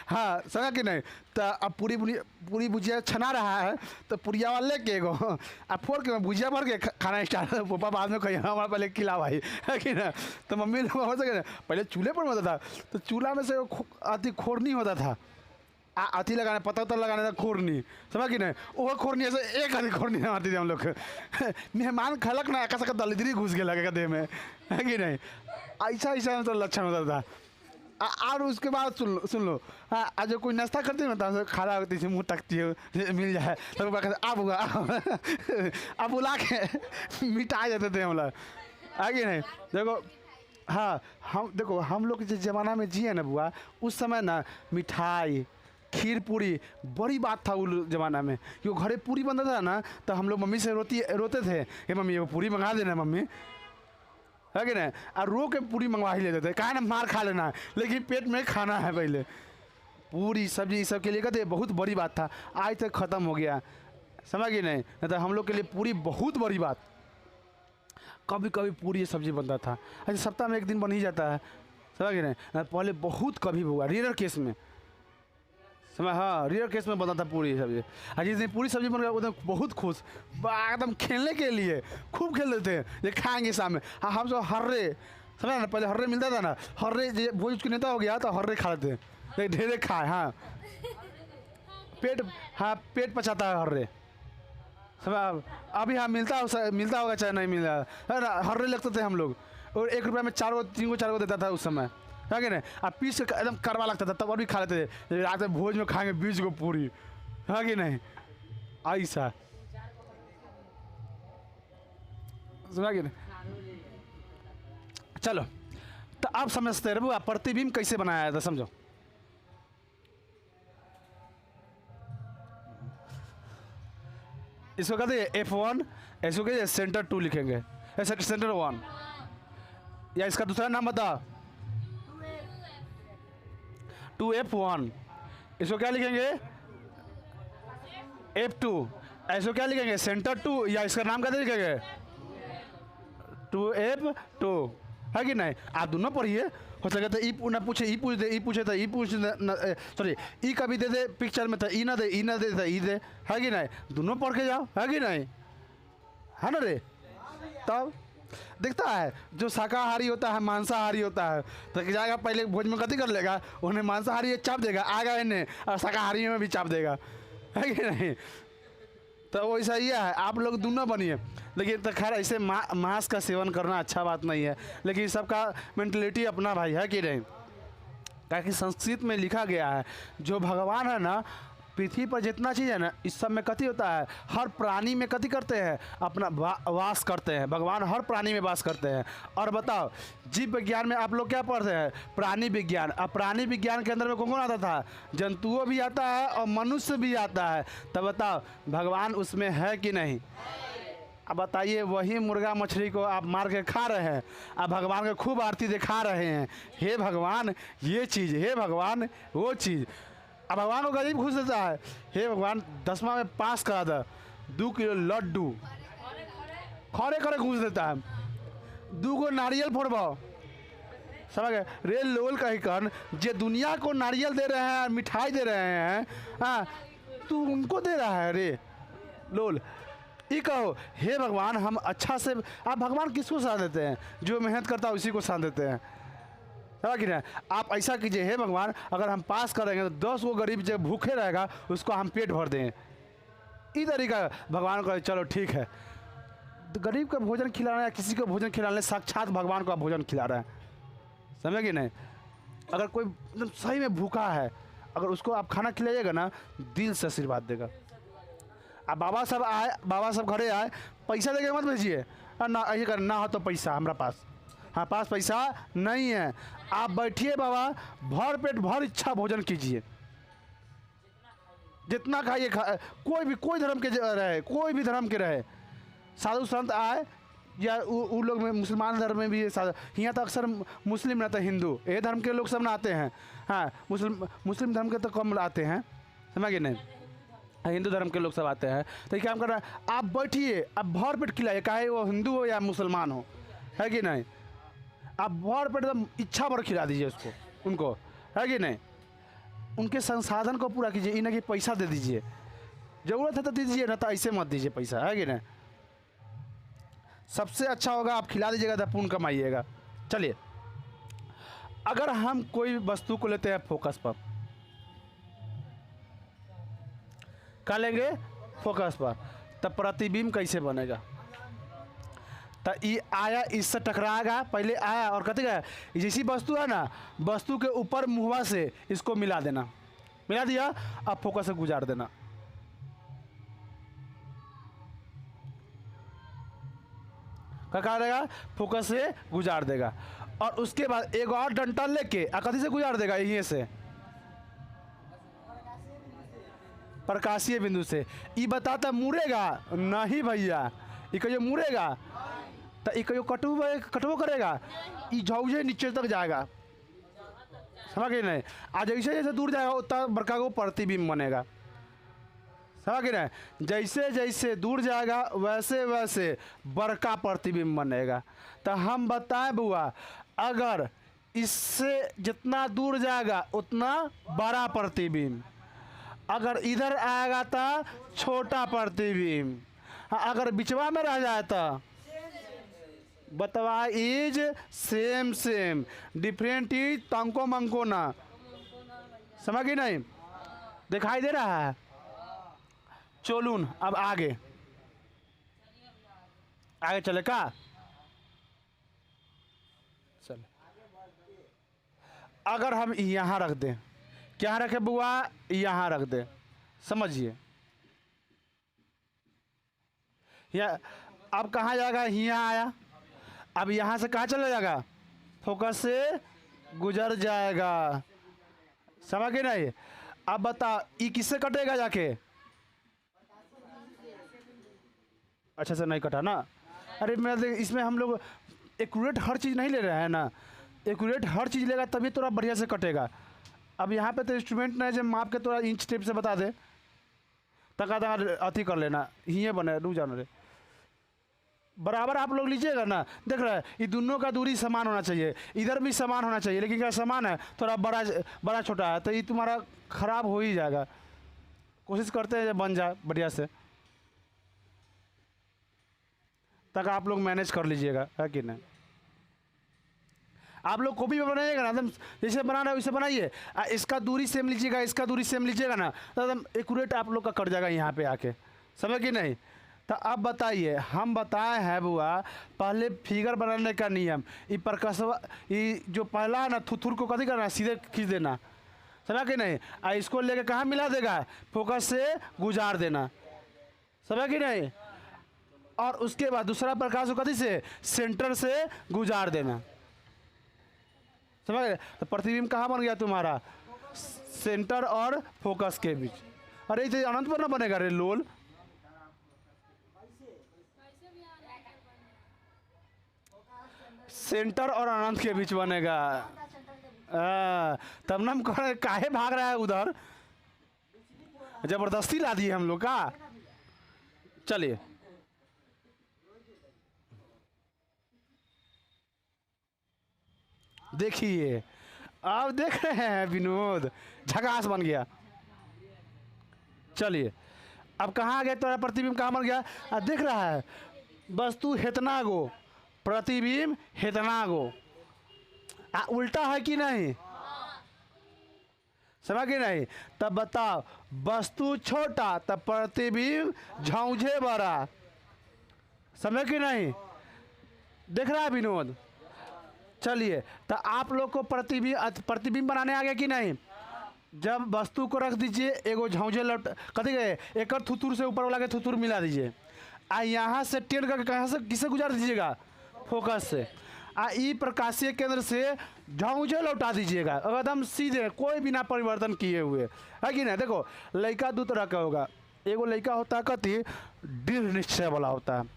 A: हाँ समझा कि नहीं? तो अब पूरी भुजिया छना रहा है तो पुरिया वाला लेके एगो अब फोड़ के भुजिया भर के खाना स्टार्ट, फूफा बाद में कहीं हमारा पहले खिला भाई, है कि ना? तो मम्मी लोग हो सके पहले चूल्हे पर होता था, तो चूल्हा में से अति खोरनी होता था, अथी लगाना पता लगाना था खोरनी, समझ कि नहीं? वो खोरनी ऐसे एक आधी खोरनी आती थी हम लोग मेहमान खलक ना ऐसा दलिद्री घुस गया लगेगा देह में, है कि नहीं? ऐसा तो लक्षण होता था। और उसके बाद सुन लो आज कोई नाश्ता करती है ना तो खड़ा होती है, मुँह तकती है मिल जाए तो अब होगा अब बुला के मिटा जाते थे हम लोग, है कि नहीं? देखो हाँ हम लोग जिस ज़माना में जिए ना बुआ, उस समय ना मिठाई खीर पूरी बड़ी बात था उस ज़माना में, क्योंकि घरे पूरी बनता था ना तो हम लोग मम्मी से रोते थे कि मम्मी वो पूरी मंगा देना मम्मी, है कि नहीं? और रो के पूरी मंगवा ही लेते थे, कहा ना मार खा लेना है लेकिन पेट में खाना है, पहले पूरी सब्जी सब के लिए कहते बहुत बड़ी बात था, आज तक ख़त्म हो गया, समझ गए नहीं? तो हम लोग के लिए पूरी बहुत बड़ी बात, कभी कभी पूरी सब्जी बनता था, अच्छा सप्ताह में एक दिन बन ही जाता है, समझ गए नहीं? पहले बहुत कभी हुआ रेयर केस में, समझ? हाँ रेयर केस में बनता था पूरी सब्जी, और जिस दिन पूरी सब्जी बन गया उधर बहुत खुश, एकदम खेलने के लिए खूब खेल लेते हैं, ये खाएंगे शाम में। हाँ हम सब हर्रे, समझ ना? पहले हर्रे मिलता था ना, हर्रे भोज के नेता हो गया तो हर्रे खा लेते हैं, ढेरे खाए, हाँ पेट पचाता है हर्रे, समझ? अभी हाँ मिलता होगा चाहे नहीं मिला, है ना? हर्रे लगते थे हम लोग, और 1 रुपया में 4 देता था उस समय, है कि नहीं? अब पीस के एकदम करवा लगता था, तब और भी खा लेते थे, रात में भोज में खाएंगे 20 को पूरी, है कि नहीं? ऐसा सुना कि नहीं? चलो तो आप समझते रहो प्रतिबिंब कैसे बनाया था, समझो। इसको कहते हैं F1, इसको कहते हैं सेंटर 2 लिखेंगे, सेंटर 1, या इसका दूसरा नाम बता 2F1, इसको क्या लिखेंगे F2, ऐसो क्या लिखेंगे सेंटर 2, या इसका नाम क्या लिखेंगे 2F2, है कि नहीं? आप दोनों पढ़िए, हो सके तो ई ना पूछे ई पूछ दे, ई पूछे तो ई पूछ सॉरी ई का भी दे दे पिक्चर में, तो ई ना दे तो ई दे, है कि नहीं? दोनों पढ़ के जाओ, है कि नहीं? है ना रे? तब दिखता है जो शाकाहारी होता है मांसाहारी होता है तो जाएगा पहले भोज में कथी कर लेगा, उन्हें मांसाहारी चाप देगा, आएगा इन्हें और शाकाहारी में भी चाप देगा, है कि नहीं। तो वैसा ही है, आप लोग दोनों बनिए। लेकिन तो खैर ऐसे मांस का सेवन करना अच्छा बात नहीं है, लेकिन सबका मेंटलिटी अपना भाई, है कि नहीं। ताकि संस्कृत में लिखा गया है जो भगवान है ना पृथ्वी पर जितना चीज़ है ना इस सब में कथी होता है, हर प्राणी में कथी करते हैं अपना वास करते हैं, भगवान हर प्राणी में वास करते हैं। और बताओ जीव विज्ञान में आप लोग क्या पढ़ते हैं, प्राणी विज्ञान। अब प्राणी विज्ञान के अंदर में कौन कौन आता था, जंतुओं भी आता है और मनुष्य भी आता है। तब बताओ भगवान उसमें है कि नहीं। अब बताइए वही मुर्गा मछली को आप मार के खा रहे हैं, आप भगवान को खूब आरती दिखा रहे हैं, हे भगवान ये चीज़, हे भगवान वो चीज़। अब भगवान को गरीब खुश देता है, हे भगवान 10वां में पास करा दे, 2 किलो लड्डू खड़े खड़े घूस देता है, 2 गो नारियल फोड़बाओ, समझ गए। रे लोल कही कर जे दुनिया को नारियल दे रहे हैं मिठाई दे रहे हैं, हाँ तू उनको दे रहा है रे लोल। ये कहो हे भगवान हम अच्छा से, आप भगवान किसको साथ देते हैं, जो मेहनत करता है उसी को साथ देते हैं, है कि नहीं। आप ऐसा कीजिए हे भगवान अगर हम पास करेंगे तो 10 गो गरीब जो भूखे रहेगा उसको हम पेट भर दें, इस तरीका भगवान को चलो ठीक है। तो गरीब का भोजन खिलाना या किसी को भोजन खिलाने साक्षात भगवान को आप भोजन खिला रहे हैं, समझे कि नहीं। अगर कोई मतलब सही में भूखा है अगर उसको आप खाना खिलाइएगा ना दिल से आशीर्वाद देगा। अब बाबा साहब आए, बाबा साहब घरे आए, पैसा देके मत भेजिए, ना ये कर ना हो तो पैसा हमारा पास, हाँ पास पैसा नहीं है। आप बैठिए बाबा भर पेट भर इच्छा भोजन कीजिए, जितना खाइए कोई धर्म के रहे, कोई भी धर्म के रहे, साधु संत आए या उन लोग में मुसलमान धर्म में भी यहाँ तो अक्सर मुस्लिम ना तो हिंदू ये धर्म के लोग सब ना आते हैं, हाँ मुस्लिम धर्म के तो कम आते हैं, समझ गए नहीं, हिंदू धर्म के लोग सब आते हैं। तो ये काम कर रहा है आप बैठिए, आप भर पेट खिलाइए, चाहे वो हिंदू हो या मुसलमान हो, है कि नहीं। आप भर पेट एकदम इच्छा भर खिला दीजिए उसको उनको, है कि नहीं। उनके संसाधन को पूरा कीजिए, इन्हें कि पैसा दे दीजिए, ज़रूरत है तो दीजिए ना तो ऐसे मत दीजिए पैसा, है कि नहीं। सबसे अच्छा होगा आप खिला दीजिएगा तो पुण्य कमाइएगा। चलिए अगर हम कोई वस्तु को लेते हैं फोकस पर, क्या लेंगे फोकस पर, तब प्रतिबिंब कैसे बनेगा। तो ये आया इससे टकराएगा, पहले आया और कहते गया जैसी वस्तु है ना वस्तु के ऊपर मुहवा से इसको मिला देना, मिला दिया अब फोकस से गुजार देना। क्या कहा देगा, फोकस से गुजार देगा। और उसके बाद एक और डंटा लेके कथी से गुजार देगा, यहीं से प्रकाशीय बिंदु से। ये बताता मुड़ेगा नहीं भैया, ये कहियो मुड़ेगा तो ये कहियो कटवो करेगा, ये झौजे नीचे तक जाएगा, समझ गए नहीं। आज जैसे जैसे दूर जाएगा उतना बड़का को प्रतिबिंब बनेगा, समझ गए नहीं। जैसे जैसे दूर जाएगा वैसे वैसे बड़का प्रतिबिंब बनेगा। तो हम बताएं बुआ अगर इससे जितना दूर जाएगा उतना बड़ा प्रतिबिंब, अगर इधर आएगा तो छोटा प्रतिबिंब, हाँ अगर बिचवा में रह जाए तो बतवा is same same, different is तंको मंको ना, समझ गई नहीं, दिखाई दे रहा है। चोलून अब आगे आगे चले का, चल अगर हम यहाँ रख दें, क्या रखे बुआ, यहाँ रख दे, समझिए या अब कहाँ जाएगा, यहाँ आया, अब यहाँ से कहाँ चला जाएगा, फोकस से गुजर जाएगा, समझ गए नहीं। अब बता ये किससे कटेगा जाके, अच्छा से नहीं कटा ना, अरे मैं इसमें हम लोग एक्यूरेट हर चीज़ नहीं ले रहे हैं ना, एक्यूरेट हर चीज़ लेगा तभी थोड़ा बढ़िया से कटेगा। अब यहाँ पे तो इंस्ट्रूमेंट नहीं जब माप के थोड़ा इंच टेप से बता दे तका तका अति कर लेना, ही बने रुक जाना रे बराबर आप लोग लीजिएगा ना। देख रहे हैं ये दोनों का दूरी समान होना चाहिए, इधर भी समान होना चाहिए, लेकिन क्या समान है थोड़ा बड़ा छोटा है तो ये तुम्हारा खराब हो ही जाएगा। कोशिश करते हैं जब बन जाए बढ़िया से। तक आप लोग मैनेज कर लीजिएगा, है कि नहीं। आप लोग कॉपी में बनाइएगा ना एकदम जैसे बनाना है वैसे बनाइए। इसका दूरी सेम लीजिएगा, इसका दूरी सेम लीजिएगा ना, तो एकदम एक्यूरेट आप लोग का कट जाएगा यहाँ पे आके, समझ कि नहीं। तो अब बताइए, हम बताए हैं बुआ पहले फिगर बनाने का नियम। ये प्रकाशवा ये जो पहला है ना थुथुर को कभी करना, सीधे खींच देना, समझा कि नहीं। इसको लेके कहाँ मिला देगा, फोकस से गुजार देना, समझा कि नहीं। और उसके बाद दूसरा प्रकाश को कभी से सेंटर से गुजार देना, समझ गए। तो प्रतिबिंब कहाँ बन गया तुम्हारा, सेंटर और फोकस के बीच। अरे इसे अनंत पर ना बनेगा रे लोल, सेंटर और अनंत के बीच बनेगा। तब ना हम काहे भाग रहा है उधर, जबरदस्ती ला दिए हम लोग का। चलिए देखिए, आप देख रहे हैं विनोद, झकास बन गया। चलिए अब कहाँ गए, तो प्रतिबिंब कहाँ बन गया, देख रहा है वस्तु हेतना गो, प्रतिबिंब हेतना गो। उल्टा है कि नहीं, समझ कि नहीं। तब बताओ, वस्तु छोटा तब प्रतिबिंब झौझे बड़ा, समझ कि नहीं। देख रहा है विनोद। चलिए तो आप लोग को प्रतिबिंब बनाने आ गया कि नहीं। जब वस्तु को रख दीजिए, एगो झौझे लौट कथी गए, एक थुथुर से ऊपर वाला के थुथुर मिला दीजिए। यहाँ से टेढ़ करके कहाँ से किसे गुजार दीजिएगा, फोकस से। ई प्रकाशीय केंद्र से झौझे लौटा दीजिएगा एकदम सीधे, कोई बिना परिवर्तन किए हुए, है कि नहीं। देखो लड़का दो तरह का होगा, एगो लड़का होता है कथी दृढ़ निश्चय वाला होता है,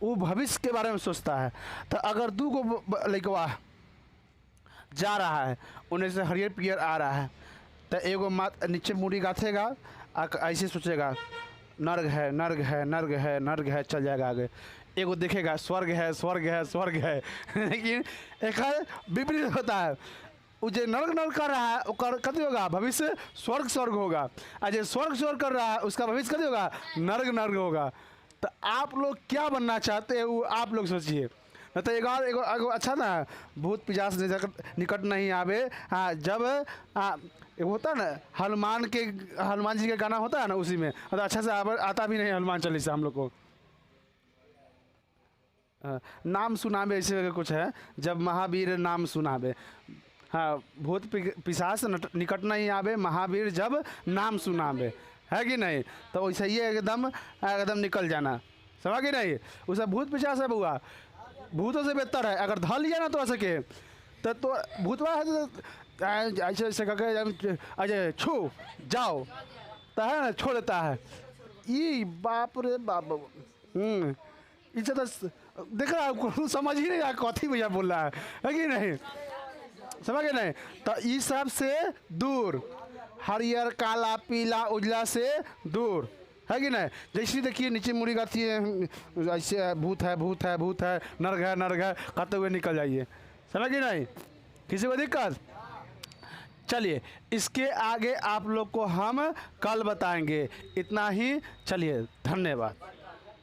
A: वो भविष्य के बारे में सोचता है। तो अगर दो गो लड़कवा जा रहा है, उन्हें से हरियर पियर आ रहा है, तो एगो नीचे मुड़ी गाथेगा, ऐसे सोचेगा नर्ग है नर्ग है नर्ग है नर्ग है, चल जाएगा आगे। एगो देखेगा स्वर्ग है स्वर्ग है स्वर्ग है लेकिन एक विपरीत होता है, वो जो नर्ग नर्ग कर रहा है कथी होगा, भविष्य स्वर्ग स्वर्ग होगा। और जो स्वर्ग स्वर्ग कर रहा है उसका भविष्य कथी होगा, नर्ग नर्ग होगा। तो आप लोग क्या बनना चाहते हैं वो आप लोग सोचिए। तो एगो अच्छा ना, भूत पिशाच निकट नहीं आवे। हाँ जब एगो होता है ना हनुमान जी के गाना होता है ना, उसी में तो अच्छा से आता भी नहीं हनुमान चालीसा हम लोग को। नाम सुनावे ऐसे कुछ है, जब महावीर नाम सुनावे। हाँ भूत पिशाच निकट नहीं आवे, महावीर जब नाम सुनावे, है कि नहीं। तो वैसे ही एकदम निकल जाना, समझ कि नहीं। उसे भूत पिशाच है बुआ, भूतों से बेहतर है। अगर धल लिया ना तो सके तो भूतवा है तो ऐसे ऐसे करके अजय छू जाओ, तो है ना छोड़ देता है। ये बाप रे बाप, इसे तो देख रहा है, समझ ही नहीं रहा कथी भैया बोल रहा है कि नहीं, समझ गए नहीं। तो इस सब से दूर, हरियर काला पीला उजला से दूर, है कि नहीं। जैसे देखिए नीचे मुड़ी गाती है, ऐसे भूत है भूत है भूत है, नर्ग है कहते हुए निकल जाइए, समझ कि नहीं, किसी को दिक्कत। चलिए इसके आगे आप लोग को हम कल बताएंगे। इतना ही, चलिए धन्यवाद।